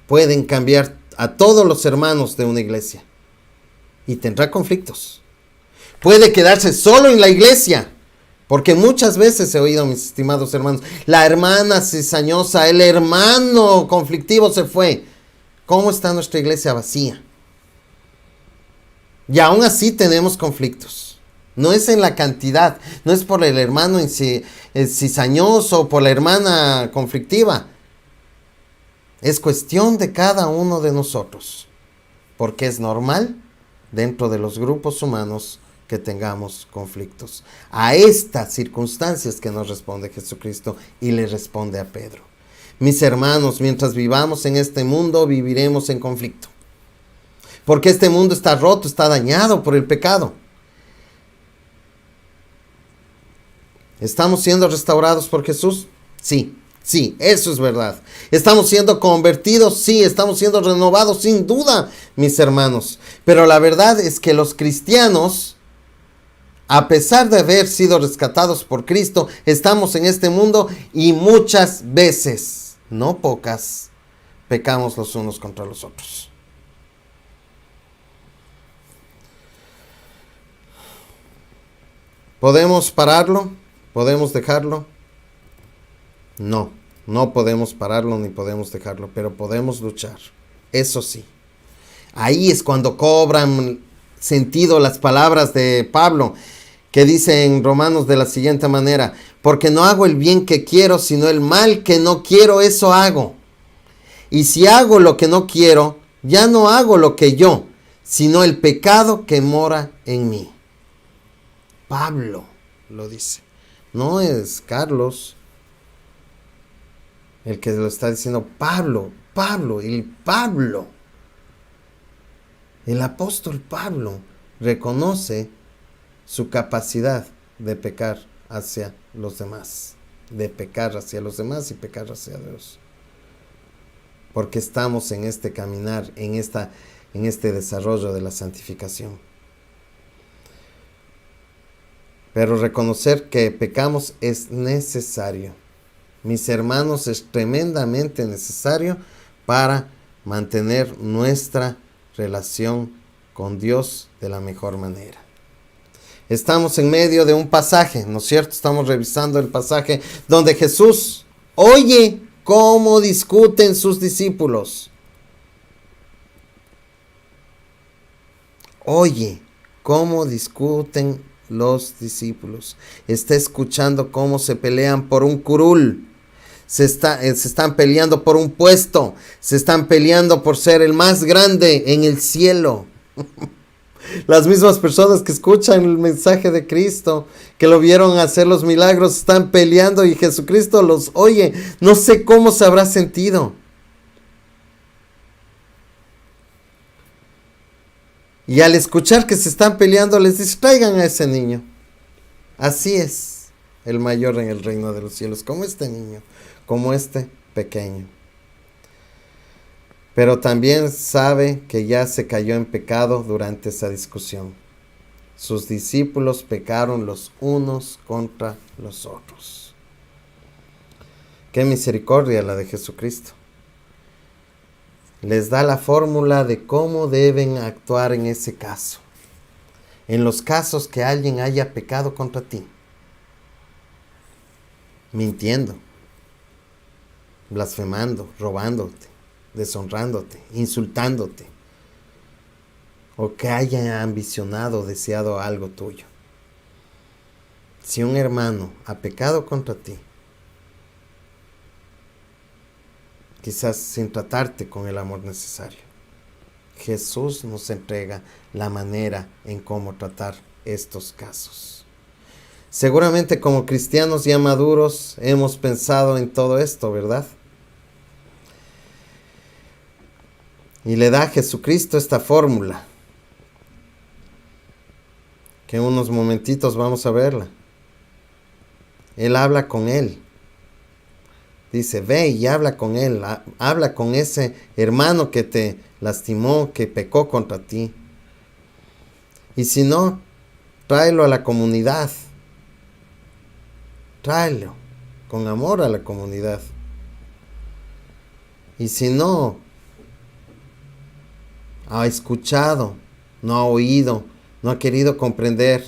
Pueden cambiar a todos los hermanos de una iglesia y tendrá conflictos. Puede quedarse solo en la iglesia, porque muchas veces he oído, mis estimados hermanos, la hermana cizañosa, el hermano conflictivo se fue. ¿Cómo está nuestra iglesia vacía? Y aún así tenemos conflictos. No es en la cantidad, no es por el hermano cizañoso o por la hermana conflictiva. Es cuestión de cada uno de nosotros, porque es normal dentro de los grupos humanos que tengamos conflictos. A estas circunstancias que nos responde Jesucristo y le responde a Pedro. Mis hermanos, mientras vivamos en este mundo, viviremos en conflicto. Porque este mundo está roto, está dañado por el pecado. ¿Estamos siendo restaurados por Jesús? Sí. Sí, eso es verdad. ¿Estamos siendo convertidos? Sí, estamos siendo renovados, sin duda, mis hermanos. Pero la verdad es que los cristianos, a pesar de haber sido rescatados por Cristo, estamos en este mundo y muchas veces, no pocas, pecamos los unos contra los otros. ¿Podemos pararlo? ¿Podemos dejarlo? No podemos pararlo ni podemos dejarlo, pero podemos luchar. Eso sí. Ahí es cuando cobran sentido las palabras de Pablo, que dice en Romanos de la siguiente manera: porque no hago el bien que quiero, sino el mal que no quiero, eso hago. Y si hago lo que no quiero, ya no hago lo que yo, sino el pecado que mora en mí. Pablo lo dice. No es Carlos el que lo está diciendo. Pablo, el apóstol Pablo reconoce su capacidad de pecar hacia los demás, de pecar hacia los demás y pecar hacia Dios, porque estamos en este caminar, en este desarrollo de la santificación. Pero reconocer que pecamos es necesario. Mis hermanos, es tremendamente necesario para mantener nuestra relación con Dios de la mejor manera. Estamos en medio de un pasaje, ¿no es cierto? Estamos revisando el pasaje donde Jesús oye cómo discuten sus discípulos. Oye cómo discuten los discípulos. Está escuchando cómo se pelean por un curul. Se están peleando por un puesto. Se están peleando por ser el más grande en el cielo. Las mismas personas que escuchan el mensaje de Cristo, que lo vieron hacer los milagros, están peleando y Jesucristo los oye. No sé cómo se habrá sentido. Y al escuchar que se están peleando, les dice: traigan a ese niño. Así es el mayor en el reino de los cielos, como este niño, como este pequeño. Pero también sabe que ya se cayó en pecado durante esa discusión. Sus discípulos pecaron los unos contra los otros. Qué misericordia la de Jesucristo. Les da la fórmula de cómo deben actuar en ese caso. En los casos que alguien haya pecado contra ti. Mintiendo, blasfemando, robándote, deshonrándote, insultándote, o que haya ambicionado o deseado algo tuyo. Si un hermano ha pecado contra ti, quizás sin tratarte con el amor necesario, Jesús nos entrega la manera en cómo tratar estos casos. Seguramente como cristianos ya maduros hemos pensado en todo esto, ¿verdad? Y le da a Jesucristo esta fórmula, que en unos momentitos vamos a verla. Él habla con él. Dice, ve y habla con él, habla con ese hermano que te lastimó, que pecó contra ti. Y si no, tráelo a la comunidad. Tráelo con amor a la comunidad. Y si no ha escuchado, no ha oído, no ha querido comprender,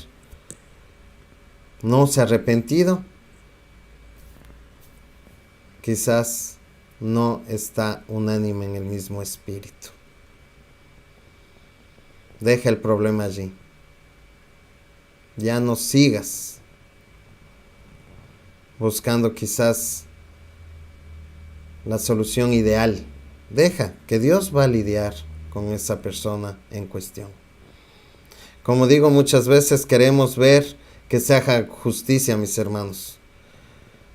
no se ha arrepentido, quizás no está unánime en el mismo espíritu. Deja el problema allí. Ya no sigas buscando quizás la solución ideal. Deja que Dios va a lidiar con esa persona en cuestión. Como digo muchas veces, queremos ver que se haga justicia, mis hermanos.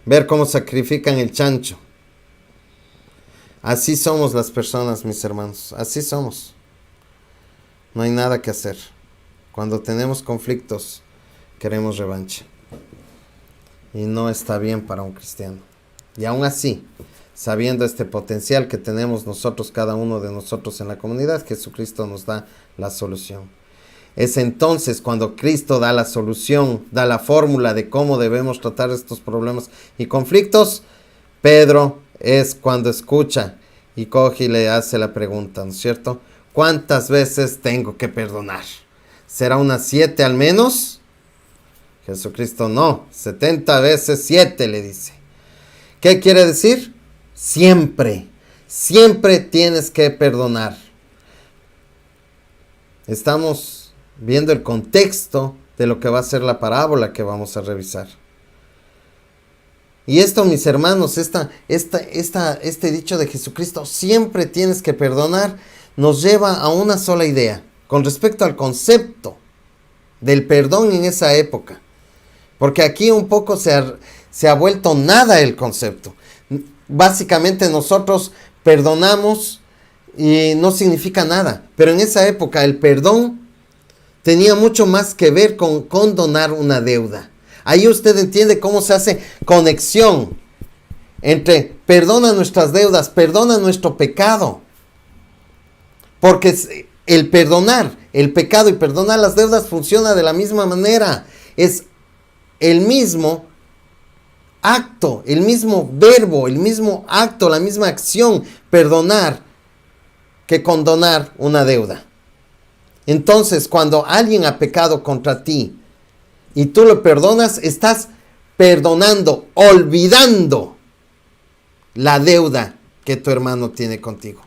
Ver cómo sacrifican el chancho. Así somos las personas, mis hermanos. Así somos. No hay nada que hacer. Cuando tenemos conflictos, queremos revancha. Y no está bien para un cristiano. Y aún así, sabiendo este potencial que tenemos nosotros, cada uno de nosotros en la comunidad, Jesucristo nos da la solución. Es entonces cuando Cristo da la solución, da la fórmula de cómo debemos tratar estos problemas y conflictos. Pedro es cuando escucha y coge y le hace la pregunta, ¿no es cierto? ¿Cuántas veces tengo que perdonar? ¿Será unas 7 al menos? Jesucristo no, 70 veces 7 le dice. ¿Qué quiere decir? Siempre, siempre tienes que perdonar. Estamos viendo el contexto de lo que va a ser la parábola que vamos a revisar. Y esto, mis hermanos, este dicho de Jesucristo, siempre tienes que perdonar, nos lleva a una sola idea, con respecto al concepto del perdón en esa época. Porque aquí un poco se ha vuelto nada el concepto. Básicamente nosotros perdonamos y no significa nada. Pero en esa época el perdón tenía mucho más que ver con condonar una deuda. Ahí usted entiende cómo se hace conexión entre perdona nuestras deudas, perdona nuestro pecado. Porque el perdonar el pecado y perdonar las deudas funciona de la misma manera. Es el mismo acto, el mismo verbo, el mismo acto, la misma acción, perdonar, que condonar una deuda. Entonces, cuando alguien ha pecado contra ti y tú lo perdonas, estás perdonando, olvidando la deuda que tu hermano tiene contigo.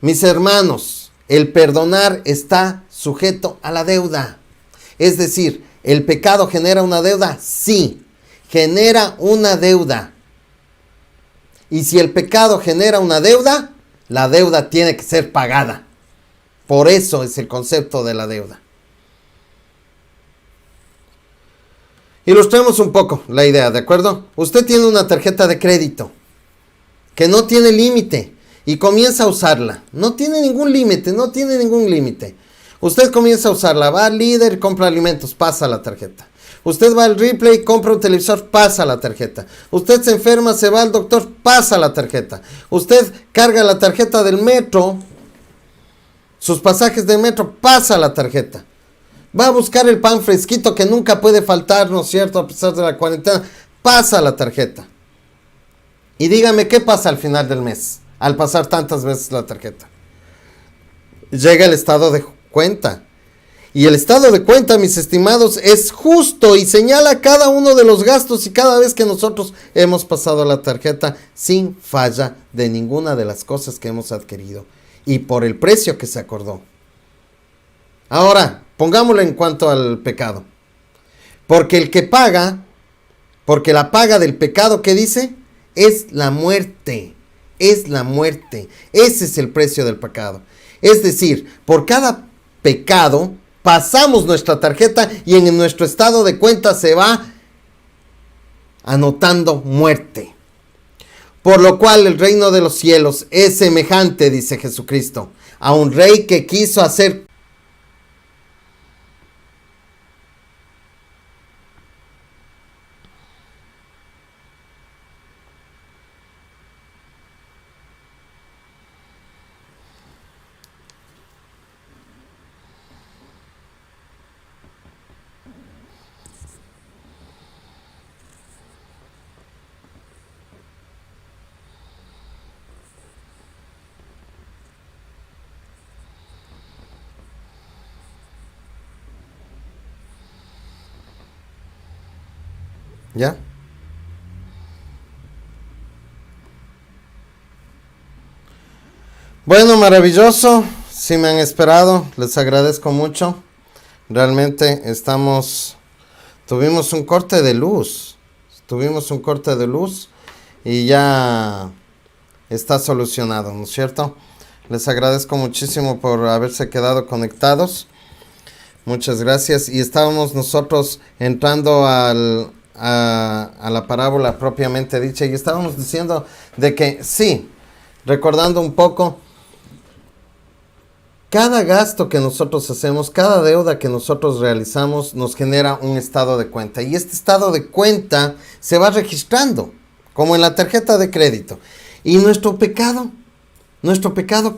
Mis hermanos, el perdonar está sujeto a la deuda. Es decir, ¿el pecado genera una deuda? Sí, genera una deuda. Y si el pecado genera una deuda, la deuda tiene que ser pagada. Por eso es el concepto de la deuda. Ilustremos un poco la idea, ¿de acuerdo? Usted tiene una tarjeta de crédito que no tiene límite y comienza a usarla. No tiene ningún límite, no tiene ningún límite. Usted comienza a usarla, va al Líder, compra alimentos, pasa la tarjeta. Usted va al Ripley, compra un televisor, pasa la tarjeta. Usted se enferma, se va al doctor, pasa la tarjeta. Usted carga la tarjeta del metro, sus pasajes de metro, pasa la tarjeta. Va a buscar el pan fresquito que nunca puede faltar, ¿no es cierto? A pesar de la cuarentena, pasa la tarjeta. Y dígame, ¿qué pasa al final del mes? Al pasar tantas veces la tarjeta. Llega el estado de cuenta. Y el estado de cuenta, mis estimados, es justo y señala cada uno de los gastos y cada vez que nosotros hemos pasado la tarjeta sin falla de ninguna de las cosas que hemos adquirido y por el precio que se acordó. Ahora, pongámoslo en cuanto al pecado. Porque el que paga, porque la paga del pecado, ¿qué dice? Es la muerte. Es la muerte. Ese es el precio del pecado. Es decir, por cada pecado pasamos nuestra tarjeta y en nuestro estado de cuenta se va anotando muerte. Por lo cual el reino de los cielos es semejante, dice Jesucristo, a un rey que quiso hacer ¿ya? Bueno, maravilloso. Si me han esperado, les agradezco mucho. Realmente tuvimos un corte de luz. Y ya está solucionado, ¿no es cierto? Les agradezco muchísimo por haberse quedado conectados. Muchas gracias. Y estábamos nosotros entrando a la parábola propiamente dicha y estábamos diciendo de que sí, recordando un poco, cada gasto que nosotros hacemos, cada deuda que nosotros realizamos nos genera un estado de cuenta y este estado de cuenta se va registrando como en la tarjeta de crédito y nuestro pecado,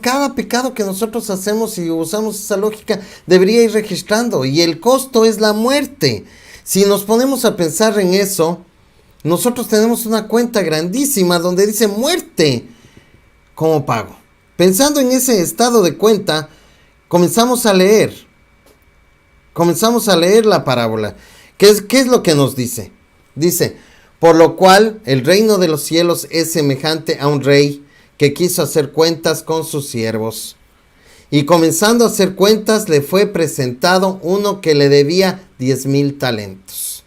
cada pecado que nosotros hacemos y usamos esa lógica debería ir registrando y el costo es la muerte. Si nos ponemos a pensar en eso, nosotros tenemos una cuenta grandísima donde dice muerte como pago. Pensando en ese estado de cuenta, comenzamos a leer la parábola. ¿Qué es lo que nos dice? Dice, por lo cual el reino de los cielos es semejante a un rey que quiso hacer cuentas con sus siervos. Y comenzando a hacer cuentas, le fue presentado uno que le debía 10,000 talentos.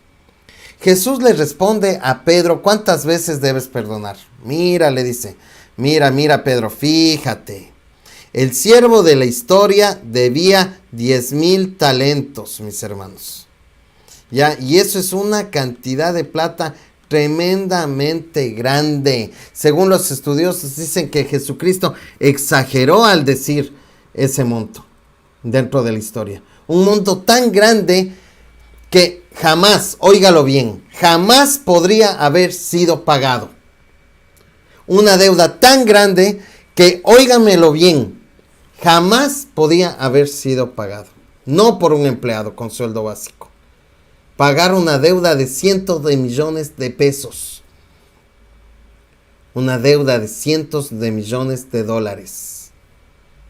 Jesús le responde a Pedro, ¿cuántas veces debes perdonar? Mira, le dice, mira, Pedro, fíjate. El siervo de la historia debía 10,000 talentos, mis hermanos. Ya, y eso es una cantidad de plata tremendamente grande. Según los estudiosos dicen que Jesucristo exageró al decir ese monto dentro de la historia. Un monto tan grande que jamás, óigalo bien, jamás podría haber sido pagado. Una deuda tan grande que, óigamelo bien, jamás podía haber sido pagado. No por un empleado con sueldo básico. Pagar una deuda de cientos de millones de pesos. Una deuda de cientos de millones de dólares.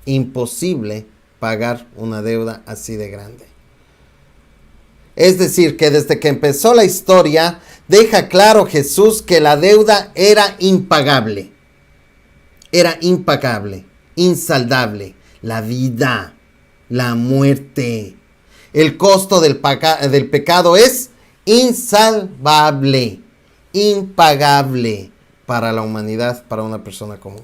Imposible pagar una deuda así de grande. Es decir, que desde que empezó la historia, deja claro Jesús que la deuda era impagable. Era impagable, insaldable. La vida, la muerte. El costo del pecado es insalvable, impagable para la humanidad, para una persona común.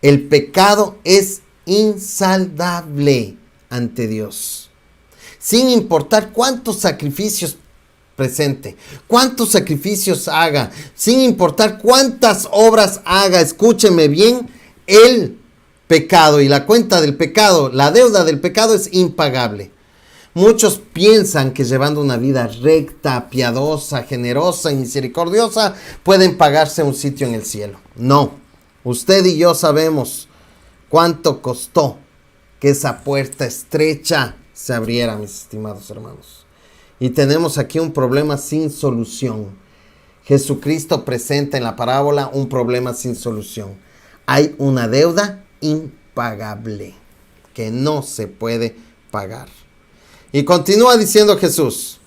El pecado es insaldable ante Dios. Sin importar cuántos sacrificios presente, cuántos sacrificios haga, sin importar cuántas obras haga, escúcheme bien, el pecado y la cuenta del pecado, la deuda del pecado es impagable. Muchos piensan que llevando una vida recta, piadosa, generosa y misericordiosa pueden pagarse un sitio en el cielo. No. Usted y yo sabemos cuánto costó que esa puerta estrecha se abriera, mis estimados hermanos. Y tenemos aquí un problema sin solución. Jesucristo presenta en la parábola un problema sin solución. Hay una deuda impagable que no se puede pagar. Y continúa diciendo Jesús: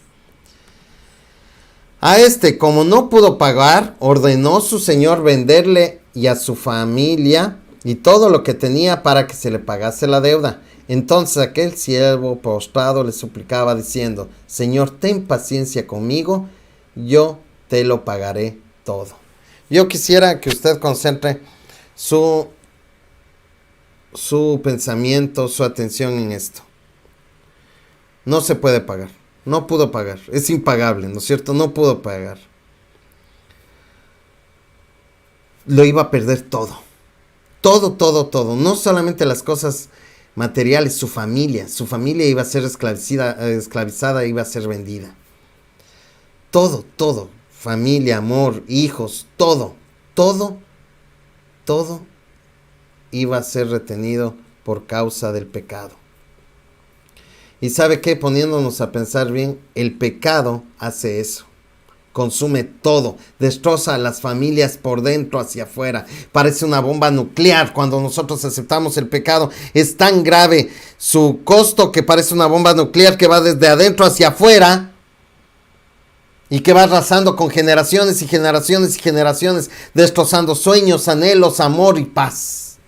a este, como no pudo pagar, ordenó su señor venderle y a su familia y todo lo que tenía para que se le pagase la deuda. Entonces aquel siervo postrado le suplicaba diciendo: Señor, ten paciencia conmigo, yo te lo pagaré todo. Yo quisiera que usted concentre su pensamiento, su atención en esto. No se puede pagar. No pudo pagar. Es impagable, ¿no es cierto? No pudo pagar. Lo iba a perder todo. Todo. No solamente las cosas materiales, su familia. Su familia iba a ser esclavizada, iba a ser vendida. Todo. Familia, amor, hijos, todo iba a ser retenido por causa del pecado. Y ¿sabe qué? Poniéndonos a pensar bien, el pecado hace eso. Consume todo, destroza a las familias por dentro hacia afuera. Parece una bomba nuclear cuando nosotros aceptamos el pecado. Es tan grave su costo que parece una bomba nuclear que va desde adentro hacia afuera y que va arrasando con generaciones y generaciones y generaciones, destrozando sueños, anhelos, amor y paz.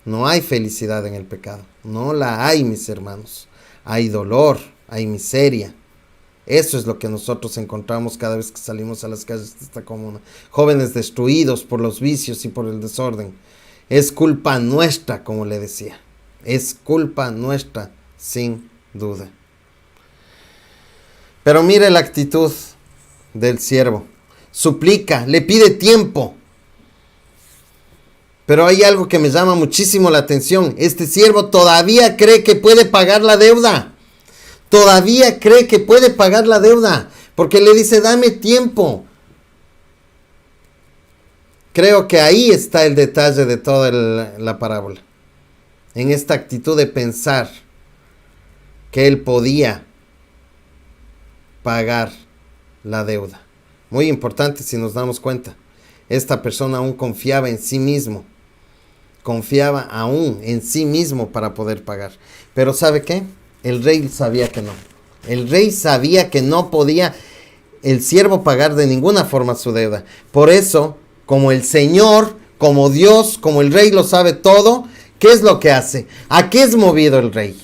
No hay felicidad en el pecado. No la hay, mis hermanos. Hay dolor, hay miseria. Eso es lo que nosotros encontramos cada vez que salimos a las calles de esta comuna. Jóvenes destruidos por los vicios y por el desorden. Es culpa nuestra, como le decía. Es culpa nuestra, sin duda. Pero mire la actitud del siervo. Suplica, le pide tiempo. Pero hay algo que me llama muchísimo la atención. Este siervo todavía cree que puede pagar la deuda. Todavía cree que puede pagar la deuda. Porque le dice, dame tiempo. Creo que ahí está el detalle de toda la parábola. En esta actitud de pensar que él podía pagar la deuda. Muy importante si nos damos cuenta. Esta persona aún confiaba en sí mismo. Confiaba aún en sí mismo para poder pagar. Pero ¿sabe qué? El rey sabía que no. El rey sabía que no podía el siervo pagar de ninguna forma su deuda. Por eso, como el Señor, como Dios, como el rey lo sabe todo, ¿qué es lo que hace? ¿A qué es movido el rey?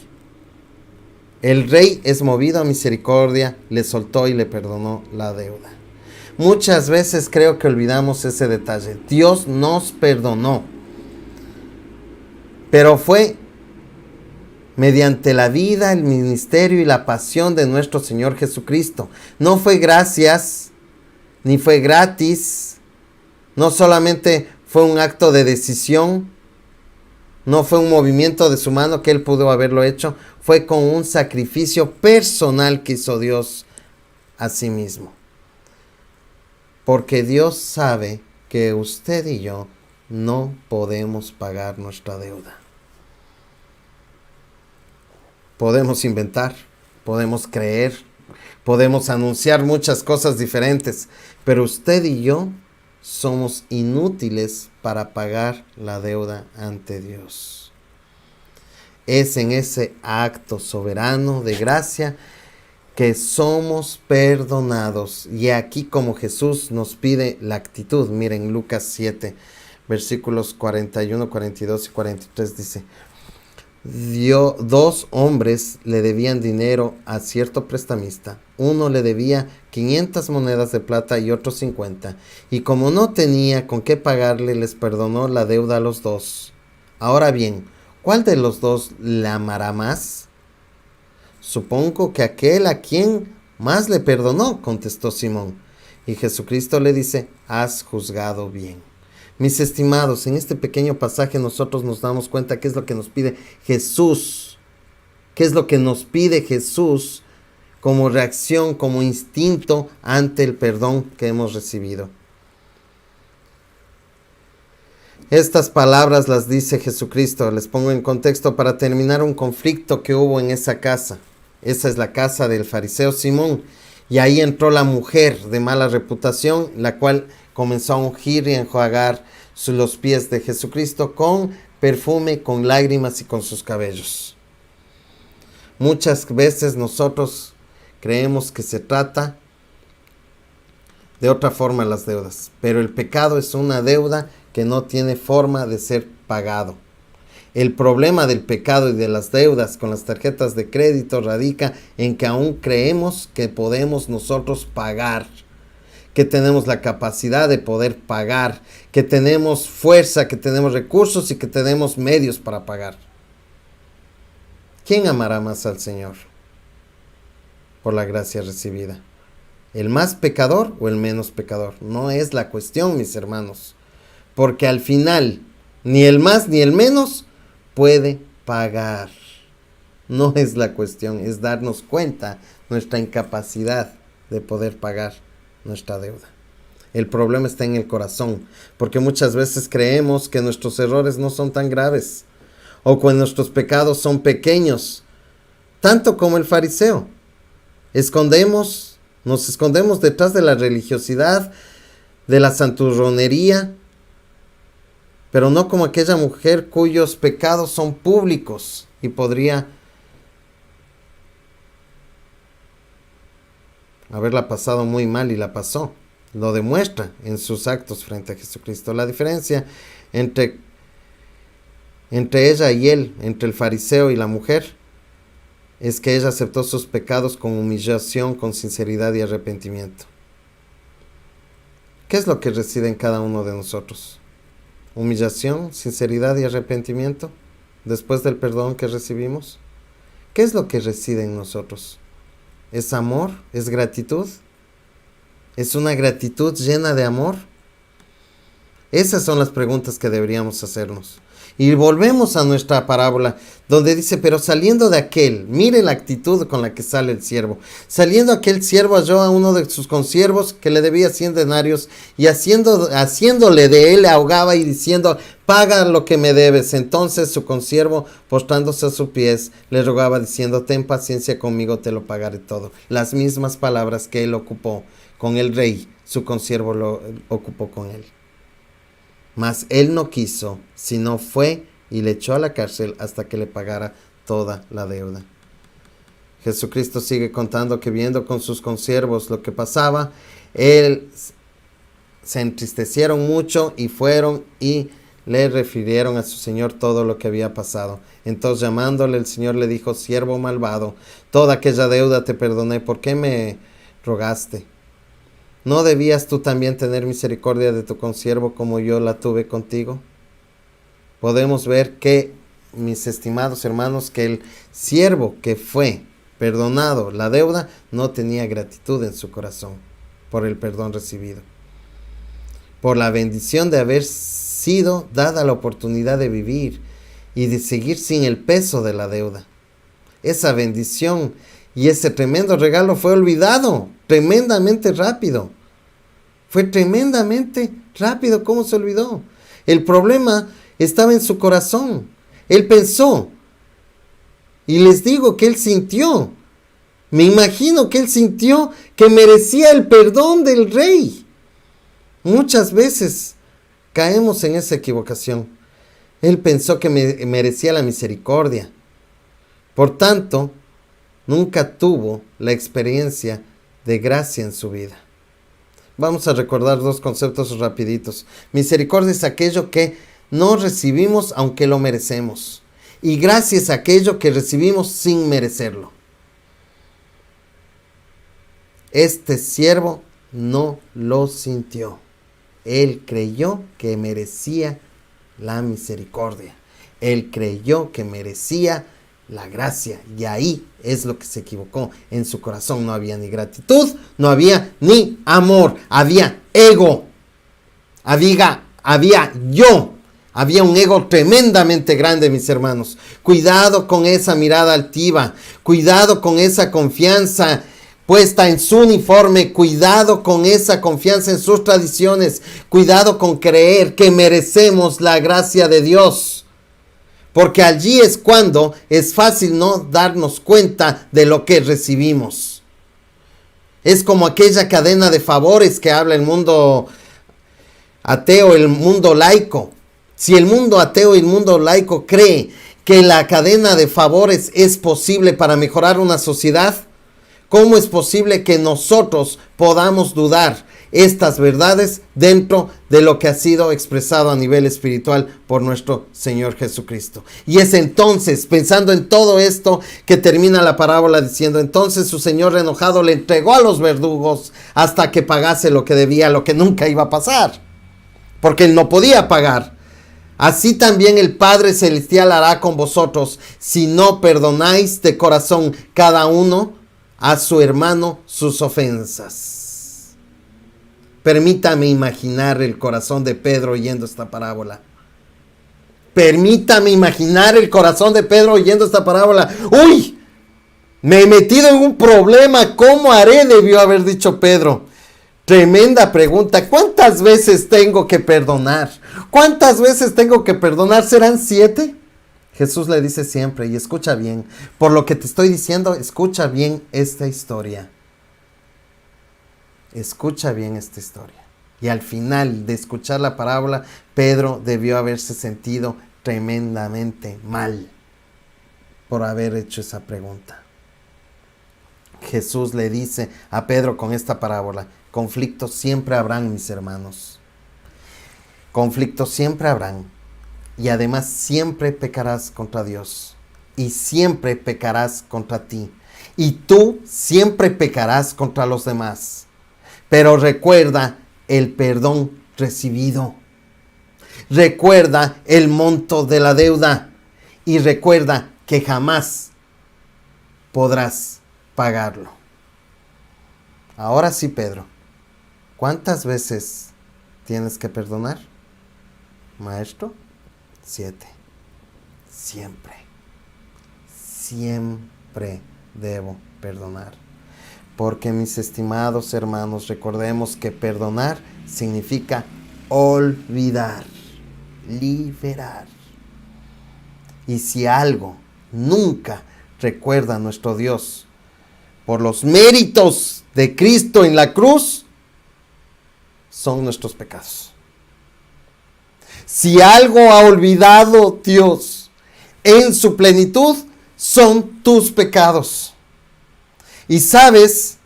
El rey es movido a misericordia, le soltó y le perdonó la deuda. Muchas veces creo que olvidamos ese detalle. Dios nos perdonó. Pero fue mediante la vida, el ministerio y la pasión de nuestro Señor Jesucristo. No fue gracias, ni fue gratis. No solamente fue un acto de decisión. No fue un movimiento de su mano que Él pudo haberlo hecho. Fue con un sacrificio personal que hizo Dios a sí mismo. Porque Dios sabe que usted y yo no podemos pagar nuestra deuda. Podemos inventar, podemos creer, podemos anunciar muchas cosas diferentes, pero usted y yo somos inútiles para pagar la deuda ante Dios. Es en ese acto soberano de gracia que somos perdonados. Y aquí como Jesús nos pide la actitud. Miren Lucas 7, versículos 41, 42 y 43 dice: dos hombres le debían dinero a cierto prestamista. Uno le debía 500 monedas de plata y otro 50. Y como no tenía con qué pagarle, les perdonó la deuda a los dos. Ahora bien, ¿cuál de los dos le amará más? Supongo que aquel a quien más le perdonó, contestó Simón. Y Jesucristo le dice: has juzgado bien. Mis estimados, en este pequeño pasaje nosotros nos damos cuenta qué es lo que nos pide Jesús. ¿Qué es lo que nos pide Jesús como reacción, como instinto ante el perdón que hemos recibido? Estas palabras las dice Jesucristo. Les pongo en contexto para terminar un conflicto que hubo en esa casa. Esa es la casa del fariseo Simón. Y ahí entró la mujer de mala reputación, la cual comenzó a ungir y a enjuagar los pies de Jesucristo con perfume, con lágrimas y con sus cabellos. Muchas veces nosotros creemos que se trata de otra forma las deudas, pero el pecado es una deuda que no tiene forma de ser pagado. El problema del pecado y de las deudas con las tarjetas de crédito radica en que aún creemos que podemos nosotros pagar, que tenemos la capacidad de poder pagar, que tenemos fuerza, que tenemos recursos y que tenemos medios para pagar. ¿Quién amará más al Señor por la gracia recibida? ¿El más pecador o el menos pecador? No es la cuestión, mis hermanos, porque al final ni el más ni el menos puede pagar. No es la cuestión, es darnos cuenta nuestra incapacidad de poder pagar nuestra deuda. El problema está en el corazón, porque muchas veces creemos que nuestros errores no son tan graves, o que nuestros pecados son pequeños, tanto como el fariseo. Nos escondemos detrás de la religiosidad, de la santurronería, pero no como aquella mujer cuyos pecados son públicos y podría haberla pasado muy mal y la pasó. Lo demuestra en sus actos frente a Jesucristo. La diferencia entre ella y él, entre el fariseo y la mujer, es que ella aceptó sus pecados con humillación, con sinceridad y arrepentimiento. ¿Qué es lo que reside en cada uno de nosotros? Humillación, sinceridad y arrepentimiento después del perdón que recibimos. ¿Qué es lo que reside en nosotros? ¿Es amor? ¿Es gratitud? ¿Es una gratitud llena de amor? Esas son las preguntas que deberíamos hacernos. Y volvemos a nuestra parábola, donde dice, pero saliendo de aquel, mire la actitud con la que sale el siervo. Saliendo aquel siervo halló a uno de sus consiervos que le debía 100 denarios, y haciéndole de él le ahogaba y diciendo, paga lo que me debes. Entonces su consiervo, postrándose a sus pies, le rogaba diciendo, ten paciencia conmigo, te lo pagaré todo. Las mismas palabras que él ocupó con el rey, su consiervo lo ocupó con él. Mas él no quiso, sino fue y le echó a la cárcel hasta que le pagara toda la deuda. Jesucristo sigue contando que viendo con sus consiervos lo que pasaba, él se entristecieron mucho y fueron y le refirieron a su señor todo lo que había pasado. Entonces llamándole el Señor le dijo, siervo malvado, toda aquella deuda te perdoné, ¿por qué me rogaste? ¿No debías tú también tener misericordia de tu consiervo como yo la tuve contigo? Podemos ver que, mis estimados hermanos, que el siervo que fue perdonado la deuda no tenía gratitud en su corazón por el perdón recibido, por la bendición de haber sido dada la oportunidad de vivir y de seguir sin el peso de la deuda. Esa bendición y ese tremendo regalo fue olvidado tremendamente rápido. Fue tremendamente rápido. ¿Cómo se olvidó? El problema estaba en su corazón. Él pensó. Y les digo que él sintió. Me imagino que él sintió que merecía el perdón del rey. Muchas veces caemos en esa equivocación. Él pensó que merecía la misericordia. Por tanto, nunca tuvo la experiencia de gracia en su vida. Vamos a recordar dos conceptos rapiditos. Misericordia es aquello que no recibimos aunque lo merecemos. Y gracia es aquello que recibimos sin merecerlo. Este siervo no lo sintió. Él creyó que merecía la misericordia. Él creyó que merecía la gracia, y ahí es lo que se equivocó. En su corazón no había ni gratitud, no había ni amor, había ego, había yo, había un ego tremendamente grande, mis hermanos. Cuidado con esa mirada altiva, cuidado con esa confianza puesta en su uniforme, cuidado con esa confianza en sus tradiciones, cuidado con creer que merecemos la gracia de Dios. Porque allí es cuando es fácil no darnos cuenta de lo que recibimos. Es como aquella cadena de favores que habla el mundo ateo, el mundo laico. Si el mundo ateo y el mundo laico cree que la cadena de favores es posible para mejorar una sociedad? ¿Cómo es posible que nosotros podamos dudar estas verdades dentro de lo que ha sido expresado a nivel espiritual por nuestro Señor Jesucristo? Y es entonces, pensando en todo esto, que termina la parábola diciendo: entonces su señor enojado le entregó a los verdugos hasta que pagase lo que debía, lo que nunca iba a pasar, porque él no podía pagar. Así también el Padre Celestial hará con vosotros si no perdonáis de corazón cada uno a su hermano sus ofensas. Permítame imaginar el corazón de Pedro oyendo esta parábola. Permítame imaginar el corazón de Pedro oyendo esta parábola. ¡Uy! Me he metido en un problema. ¿Cómo haré?, debió haber dicho Pedro. Tremenda pregunta. ¿Cuántas veces tengo que perdonar? ¿Cuántas veces tengo que perdonar? ¿Serán 7? Jesús le dice siempre, y escucha bien, por lo que te estoy diciendo, escucha bien esta historia. Escucha bien esta historia. Y al final de escuchar la parábola, Pedro debió haberse sentido tremendamente mal por haber hecho esa pregunta. Jesús le dice a Pedro con esta parábola: conflictos siempre habrán, mis hermanos. Conflictos siempre habrán. Y además siempre pecarás contra Dios. Y siempre pecarás contra ti. Y tú siempre pecarás contra los demás. Pero recuerda el perdón recibido. Recuerda el monto de la deuda. Y recuerda que jamás podrás pagarlo. Ahora sí, Pedro, ¿cuántas veces tienes que perdonar? Maestro, 7. Siempre. Siempre debo perdonar. Porque, mis estimados hermanos, recordemos que perdonar significa olvidar, liberar. Y si algo nunca recuerda a nuestro Dios por los méritos de Cristo en la cruz, son nuestros pecados. Si algo ha olvidado Dios en su plenitud, son tus pecados. Y sabes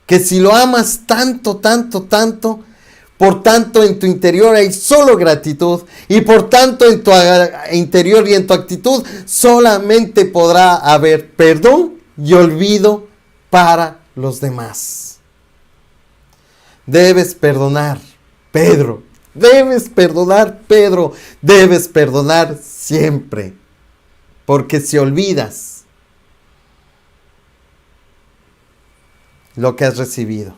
que si lo amas tanto, tanto, tanto, por tanto en tu interior hay solo gratitud, y por tanto en tu interior y en tu actitud solamente podrá haber perdón y olvido para los demás. Debes perdonar, Pedro. Debes perdonar, Pedro. Debes perdonar siempre. Porque si olvidas lo que has recibido,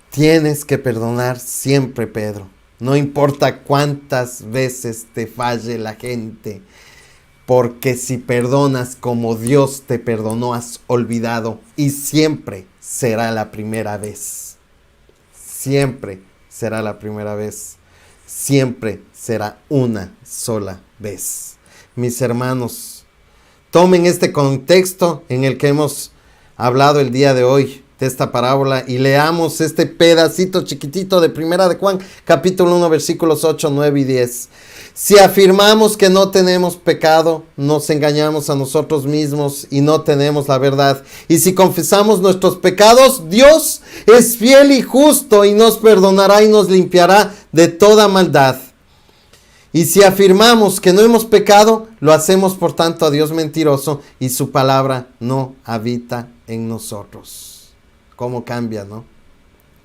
tienes que perdonar siempre, Pedro. No importa cuántas veces te falle la gente. Porque si perdonas como Dios te perdonó, has olvidado. Y siempre será la primera vez. Siempre será la primera vez. Siempre será una sola vez. Mis hermanos, tomen este contexto en el que hemos hablado el día de hoy, de esta parábola, y leamos este pedacito chiquitito de Primera de Juan, capítulo 1, versículos 8, 9 y 10. Si afirmamos que no tenemos pecado, nos engañamos a nosotros mismos y no tenemos la verdad. Y si confesamos nuestros pecados, Dios es fiel y justo y nos perdonará y nos limpiará de toda maldad. Y si afirmamos que no hemos pecado, lo hacemos por tanto a Dios mentiroso y su palabra no habita en nosotros. ¿Cómo cambia, no?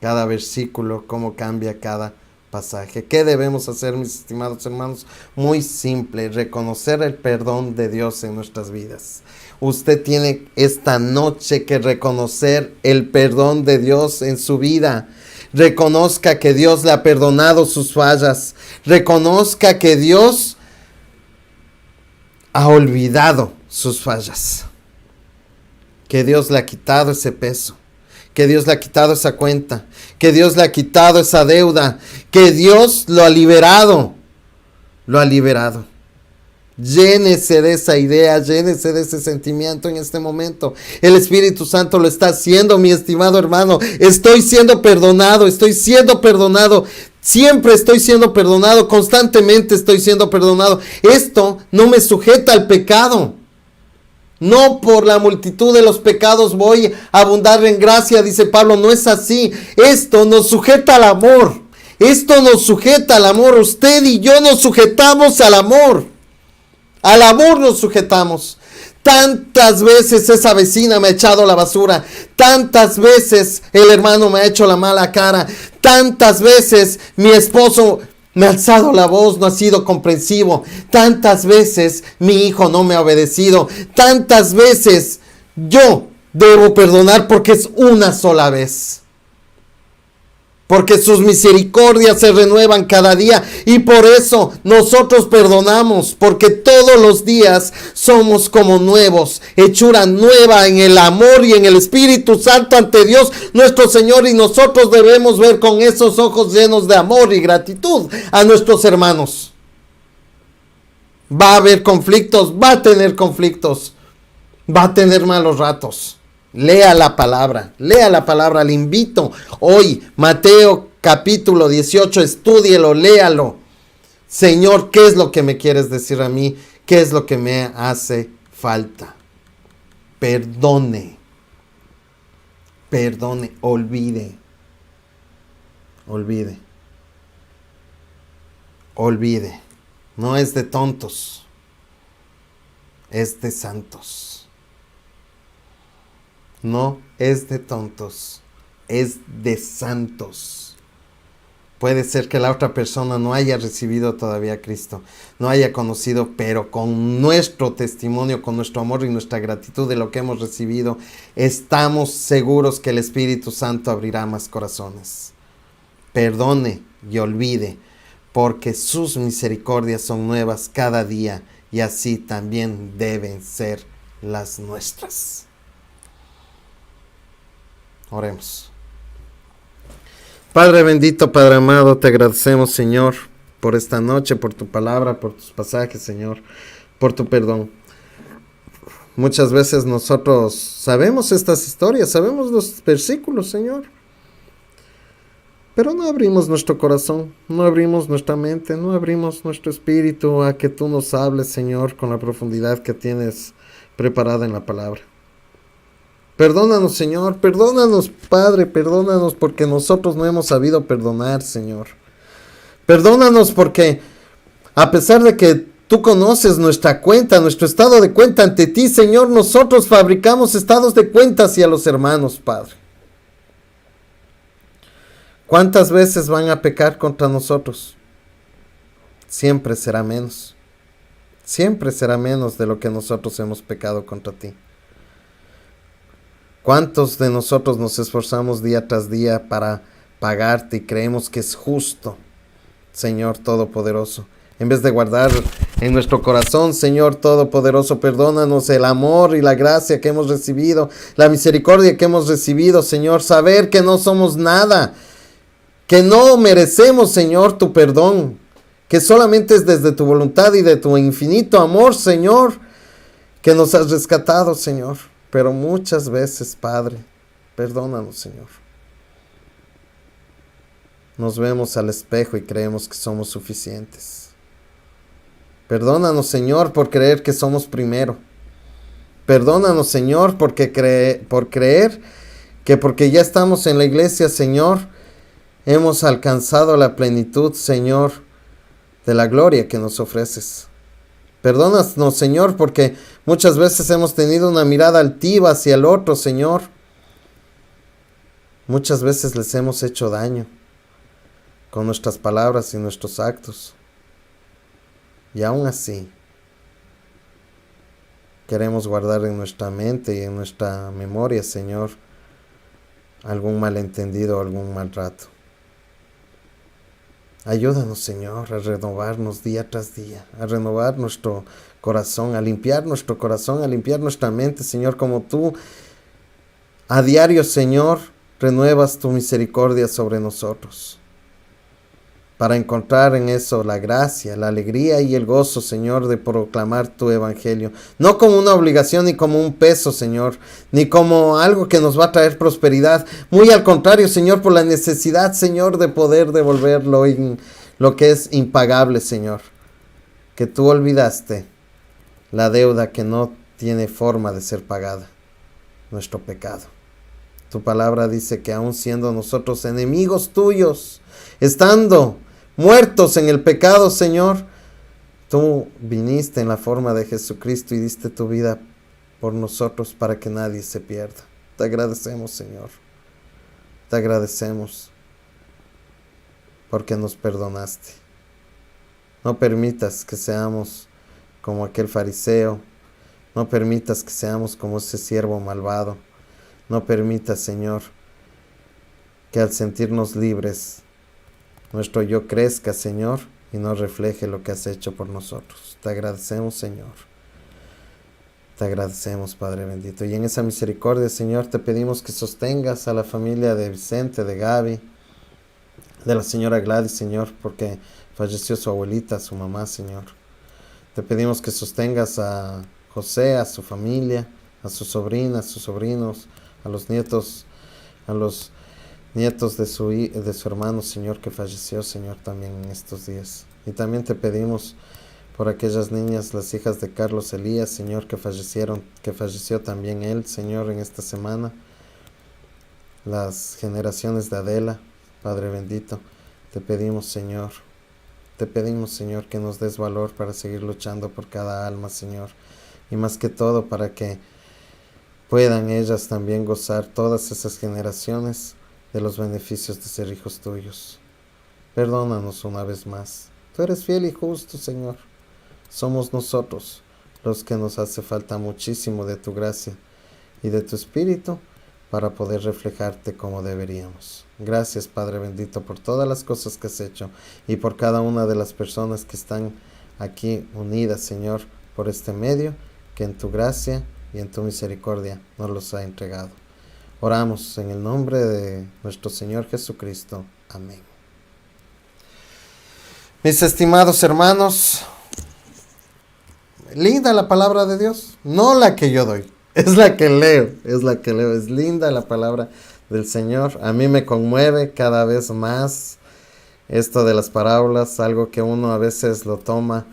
Cada versículo, cómo cambia cada pasaje. ¿Qué debemos hacer, mis estimados hermanos? Muy simple: reconocer el perdón de Dios en nuestras vidas. Usted tiene esta noche que reconocer el perdón de Dios en su vida. Reconozca que Dios le ha perdonado sus fallas. Reconozca que Dios ha olvidado sus fallas. Que Dios le ha quitado ese peso. Que Dios le ha quitado esa cuenta. Que Dios le ha quitado esa deuda. Que Dios lo ha liberado. Lo ha liberado. Llénese de esa idea, llénese de ese sentimiento en este momento. El Espíritu Santo lo está haciendo, mi estimado hermano. Estoy siendo perdonado, estoy siendo perdonado. Siempre estoy siendo perdonado, constantemente estoy siendo perdonado. Esto no me sujeta al pecado. No por la multitud de los pecados voy a abundar en gracia, dice Pablo. No es así. Esto nos sujeta al amor. Esto nos sujeta al amor. Usted y yo nos sujetamos al amor. Al amor nos sujetamos. Tantas veces esa vecina me ha echado la basura. Tantas veces el hermano me ha hecho la mala cara. Tantas veces mi esposo me ha alzado la voz, no ha sido comprensivo. Tantas veces mi hijo no me ha obedecido. Tantas veces yo debo perdonar porque es una sola vez. Porque sus misericordias se renuevan cada día. Y por eso nosotros perdonamos. Porque todos los días somos como nuevos. Hechura nueva en el amor y en el Espíritu Santo ante Dios nuestro Señor. Y nosotros debemos ver con esos ojos llenos de amor y gratitud a nuestros hermanos. Va a haber conflictos. Va a tener conflictos. Va a tener malos ratos. Lea la palabra, le invito hoy, Mateo capítulo 18, estúdielo, léalo. Señor, ¿qué es lo que me quieres decir a mí? ¿Qué es lo que me hace falta? Perdone, olvide. No es de tontos, es de santos. No es de tontos, es de santos. Puede ser que la otra persona no haya recibido todavía a Cristo, no haya conocido, pero con nuestro testimonio, con nuestro amor y nuestra gratitud de lo que hemos recibido, estamos seguros que el Espíritu Santo abrirá más corazones. Perdone y olvide, porque sus misericordias son nuevas cada día y así también deben ser las nuestras. Oremos. Padre bendito, Padre amado, te agradecemos, Señor, por esta noche, por tu palabra, por tus pasajes, Señor, por tu perdón. Muchas veces nosotros sabemos estas historias, sabemos los versículos, Señor, pero no abrimos nuestro corazón, no abrimos nuestra mente, no abrimos nuestro espíritu a que tú nos hables, Señor, con la profundidad que tienes preparada en la palabra. Perdónanos, Señor, perdónanos, Padre, perdónanos porque nosotros no hemos sabido perdonar, Señor. Perdónanos porque a pesar de que tú conoces nuestra cuenta, nuestro estado de cuenta ante ti, Señor, nosotros fabricamos estados de cuenta hacia los hermanos, Padre. ¿Cuántas veces van a pecar contra nosotros? Siempre será menos. Siempre será menos de lo que nosotros hemos pecado contra ti. ¿Cuántos de nosotros nos esforzamos día tras día para pagarte y creemos que es justo, Señor Todopoderoso? En vez de guardar en nuestro corazón, Señor Todopoderoso, perdónanos el amor y la gracia que hemos recibido, la misericordia que hemos recibido, Señor, saber que no somos nada, que no merecemos, Señor, tu perdón, que solamente es desde tu voluntad y de tu infinito amor, Señor, que nos has rescatado, Señor. Pero muchas veces, Padre, perdónanos, Señor. Nos vemos al espejo y creemos que somos suficientes. Perdónanos, Señor, por creer que somos primero. Perdónanos, Señor, por creer que porque ya estamos en la iglesia, Señor, hemos alcanzado la plenitud, Señor, de la gloria que nos ofreces. Perdónanos, Señor, porque muchas veces hemos tenido una mirada altiva hacia el otro, Señor. Muchas veces les hemos hecho daño con nuestras palabras y nuestros actos. Y aún así, queremos guardar en nuestra mente y en nuestra memoria, Señor, algún malentendido o algún mal rato. Ayúdanos, Señor, a renovarnos día tras día, a renovar nuestro corazón, a limpiar nuestro corazón, a limpiar nuestra mente, Señor, como tú a diario, Señor, renuevas tu misericordia sobre nosotros. para encontrar en eso la gracia, la alegría y el gozo, Señor, de proclamar tu evangelio. No como una obligación ni como un peso, Señor, ni como algo que nos va a traer prosperidad. Muy al contrario, Señor, por la necesidad, Señor, de poder devolver lo que es impagable, Señor. Que tú olvidaste la deuda que no tiene forma de ser pagada, nuestro pecado. Tu palabra dice que aun siendo nosotros enemigos tuyos, estando muertos en el pecado, Señor, tú viniste en la forma de Jesucristo y diste tu vida por nosotros para que nadie se pierda. Te agradecemos, Señor. Te agradecemos porque nos perdonaste. No permitas que seamos como aquel fariseo. No permitas que seamos como ese siervo malvado. No permitas, Señor, que al sentirnos libres, nuestro yo crezca, Señor, y no refleje lo que has hecho por nosotros. Te agradecemos, Señor. Te agradecemos, Padre bendito. Y en esa misericordia, Señor, te pedimos que sostengas a la familia de Vicente, de Gaby, de la señora Gladys, Señor, porque falleció su abuelita, su mamá, Señor. Te pedimos que sostengas a José, a su familia, a sus sobrinas, sus sobrinos, a los nietos de su hermano, Señor, que falleció, Señor, también en estos días. Y también te pedimos por aquellas niñas, las hijas de Carlos Elías, Señor, que falleció también él, Señor, en esta semana. Las generaciones de Adela, Padre bendito, te pedimos, Señor, que nos des valor para seguir luchando por cada alma, Señor. Y más que todo, para que puedan ellas también gozar, todas esas generaciones, de los beneficios de ser hijos tuyos. Perdónanos una vez más. Tú eres fiel y justo, Señor. Somos nosotros los que nos hace falta muchísimo de tu gracia y de tu espíritu para poder reflejarte como deberíamos. Gracias, Padre bendito, por todas las cosas que has hecho y por cada una de las personas que están aquí unidas, Señor, por este medio, que en tu gracia y en tu misericordia nos los ha entregado. Oramos en el nombre de nuestro Señor Jesucristo. Amén. Mis estimados hermanos, linda la palabra de Dios, no la que yo doy, es la que leo, es linda la palabra del Señor. A mí me conmueve cada vez más esto de las parábolas, algo que uno a veces lo toma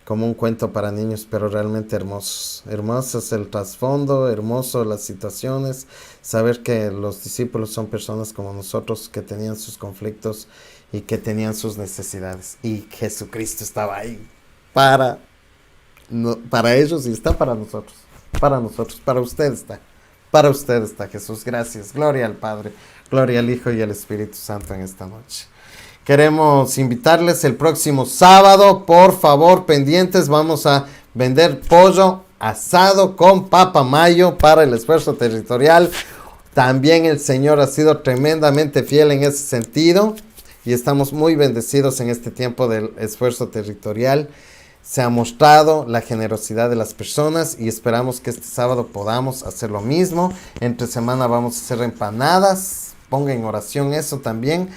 como un cuento para niños, pero realmente hermosos. Hermoso es el trasfondo, hermoso las situaciones, saber que los discípulos son personas como nosotros que tenían sus conflictos y que tenían sus necesidades. Y Jesucristo estaba ahí para ellos y está para nosotros, para usted está Jesús. Gracias, gloria al Padre, gloria al Hijo y al Espíritu Santo en esta noche. Queremos invitarles el próximo sábado, por favor, pendientes, vamos a vender pollo asado con papa mayo para el esfuerzo territorial. También el Señor ha sido tremendamente fiel en ese sentido y estamos muy bendecidos en este tiempo del esfuerzo territorial. Se ha mostrado la generosidad de las personas y esperamos que este sábado podamos hacer lo mismo. Entre semana vamos a hacer empanadas, ponga en oración eso también.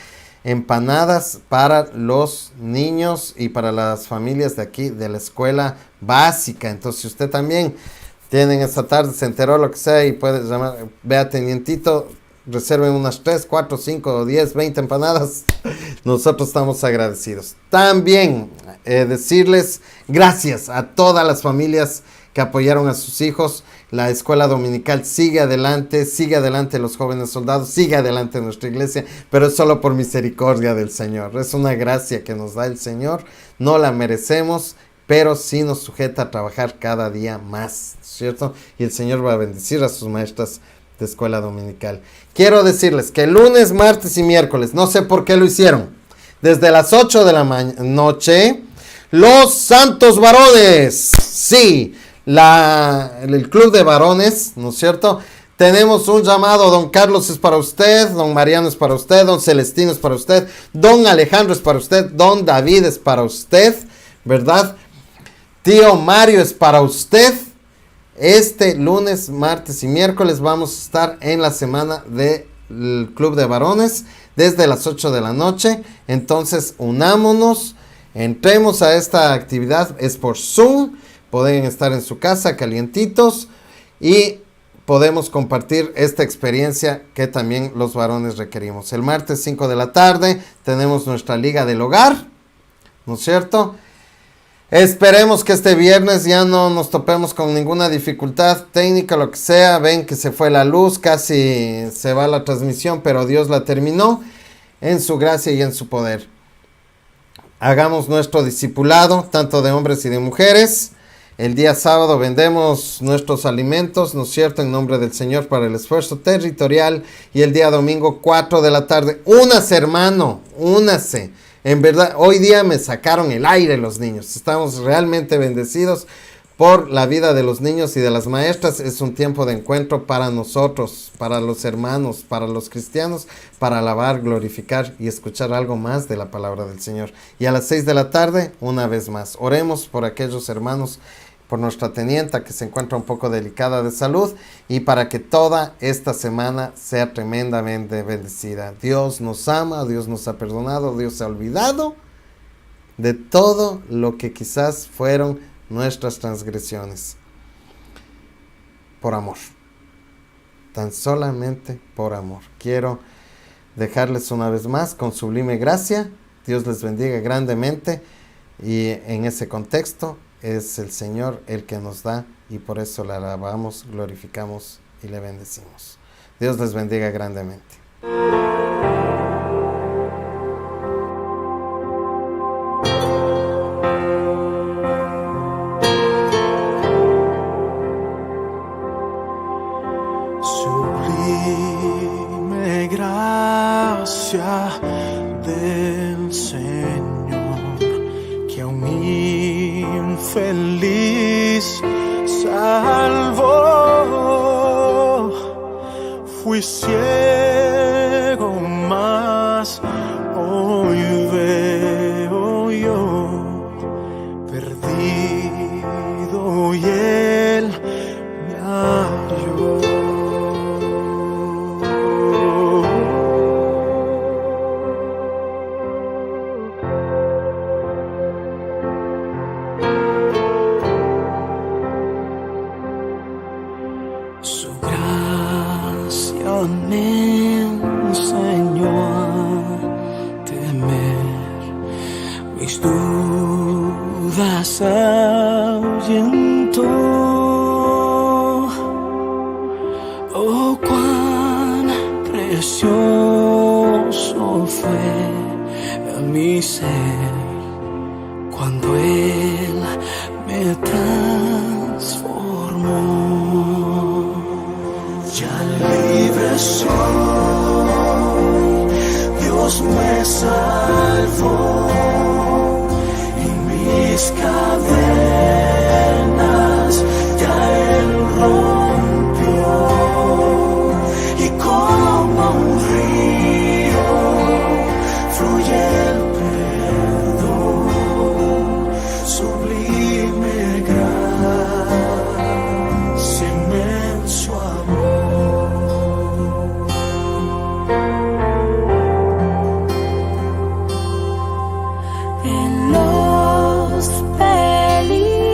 Empanadas para los niños y para las familias de aquí de la escuela básica. Entonces, si usted también tiene esta tarde, se enteró lo que sea y puede llamar, vea tenientito, reserven unas 3, 4, 5, 10, 20 empanadas. Nosotros estamos agradecidos. También decirles gracias a todas las familias que apoyaron a sus hijos. La escuela dominical sigue adelante los jóvenes soldados, sigue adelante nuestra iglesia, pero es solo por misericordia del Señor. Es una gracia que nos da el Señor, no la merecemos, pero sí nos sujeta a trabajar cada día más, ¿cierto? Y el Señor va a bendecir a sus maestras de escuela dominical. Quiero decirles que lunes, martes y miércoles, no sé por qué lo hicieron, desde las 8 de la noche, los santos varones, sí, el club de varones, ¿no es cierto? Tenemos un llamado, don Carlos es para usted, don Mariano es para usted, don Celestino es para usted, don Alejandro es para usted, don David es para usted, ¿verdad? Tío Mario es para usted. Este lunes, martes y miércoles vamos a estar en la semana del club de varones desde las 8 de la noche. Entonces, unámonos, entremos a esta actividad. Es por Zoom, pueden estar en su casa calientitos y podemos compartir esta experiencia que también los varones requerimos. El martes 5 de la tarde tenemos nuestra Liga del Hogar, ¿no es cierto? Esperemos que este viernes ya no nos topemos con ninguna dificultad técnica, lo que sea. Ven que se fue la luz, casi se va la transmisión, pero Dios la terminó en su gracia y en su poder. Hagamos nuestro discipulado, tanto de hombres y de mujeres. El día sábado vendemos nuestros alimentos, ¿no es cierto?, en nombre del Señor para el esfuerzo territorial. Y el día domingo 4 de la tarde, únase, hermano, únase. En verdad, hoy día me sacaron el aire los niños. Estamos realmente bendecidos por la vida de los niños y de las maestras. Es un tiempo de encuentro para nosotros, para los hermanos, para los cristianos, para alabar, glorificar y escuchar algo más de la palabra del Señor. Y a las 6 de la tarde, una vez más, oremos por aquellos hermanos, por nuestra tenienta que se encuentra un poco delicada de salud, y para que toda esta semana sea tremendamente bendecida. Dios nos ama, Dios nos ha perdonado, Dios se ha olvidado de todo lo que quizás fueron nuestras transgresiones. Por amor. Tan solamente por amor. Quiero dejarles una vez más con sublime gracia. Dios les bendiga grandemente, y en ese contexto es el Señor el que nos da, y por eso le alabamos, glorificamos y le bendecimos. Dios les bendiga grandemente. Sublime gracia del Señor, que a un infeliz salvó. Fui ciego, mas hoy veo yo, perdido, y Él me halló. Su gracia me enseñó a temer, mis dudas ahuyentó. Oh, cuán precioso fue mi ser cuando Él me transformó. Ya libre soy, Dios me salvó, y mis cadenas ya Él rompió, y como un río fluye el perdón, sublime gracia, inmenso amor. En los peligros